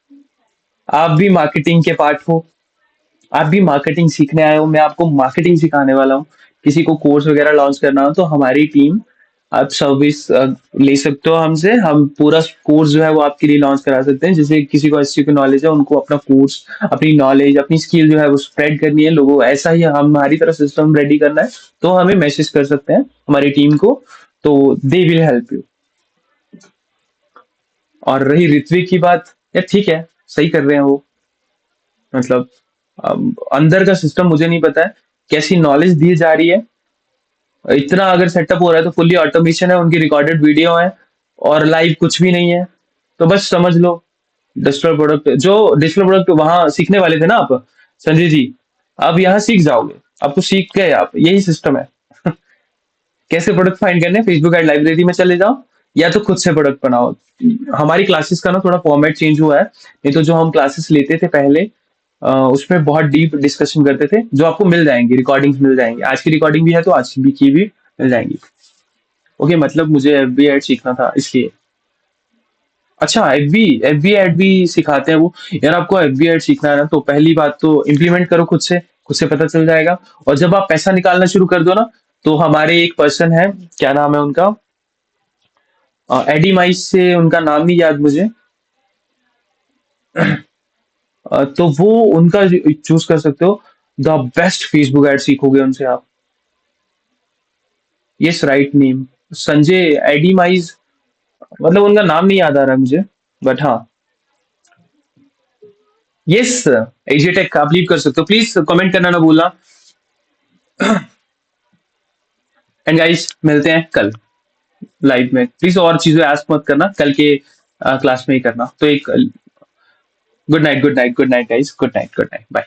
आप भी मार्केटिंग के पार्ट हो, आप भी मार्केटिंग सीखने आए हो, मैं आपको मार्केटिंग सिखाने वाला हूँ। किसी को कोर्स वगैरह लॉन्च करना हो तो हमारी टीम, आप सर्विस ले सकते हो हमसे। हम पूरा कोर्स जो है वो आपके लिए लॉन्च करा सकते हैं। जैसे किसी को एसईओ की नॉलेज है, उनको अपना कोर्स, अपनी नॉलेज, अपनी स्किल जो है वो स्प्रेड करनी है लोगों को, ऐसा ही हमारी तरह सिस्टम रेडी करना है। तो हमें मैसेज कर सकते हैं हमारी टीम को, तो दे विल हेल्प यू। और रही ऋत्विक की बात, यार ठीक है, सही कर रहे हैं वो। मतलब अंदर का सिस्टम मुझे नहीं पता है, कैसी नॉलेज दी जा रही है। इतना अगर सेटअप हो रहा है तो फुल्ली ऑटोमेशन है, उनकी रिकॉर्डेड वीडियो है, और लाइव कुछ भी नहीं है। तो बस समझ लो, डिजिटल प्रोडक्ट, जो डिजिटल प्रोडक्ट वहां सीखने वाले थे ना आप, संजय जी, अब यहाँ सीख जाओगे। अब तो सीख गए आप, यही सिस्टम है। कैसे प्रोडक्ट फाइंड करने, फेसबुक एड लाइब्रेरी में चले जाओ, या तो खुद से प्रोडक्ट बनाओ। हमारी क्लासेस का ना थोड़ा फॉर्मेट चेंज हुआ है, नहीं तो जो हम क्लासेस लेते थे पहले, उसमें बहुत डीप डिस्कशन करते थे, जो आपको मिल जाएंगी, रिकॉर्डिंग्स मिल जाएंगी। आज की रिकॉर्डिंग भी है तो आज की भी मिल जाएंगी। ओके, मतलब मुझे एफबी एड सीखना था इसलिए। अच्छा, एफबी एफबी एड भी सिखाते हैं वो। यार आपको एफबी एड सीखना है ना, तो पहली बात तो इम्प्लीमेंट करो खुद से, खुद से पता चल जाएगा। और जब आप पैसा निकालना शुरू कर दो ना, तो हमारे एक पर्सन है, क्या नाम है उनका, एडी माइस से, उनका नाम नहीं याद मुझे। तो वो उनका चूज कर सकते हो। द बेस्ट फेसबुक एड सीखोगे उनसे आप। यस, राइट नेम, संजय एडी माइस, मतलब उनका नाम नहीं याद आ रहा मुझे, बट हाँ, यस, एजेटेक आप लीव कर सकते हो। प्लीज कमेंट करना ना भूलना। एंड गाइस, मिलते हैं कल लाइव में। प्लीज और चीजें आस्क मत करना, कल के क्लास में ही करना। तो एक good night, good night, good night guys, good night, good night, bye.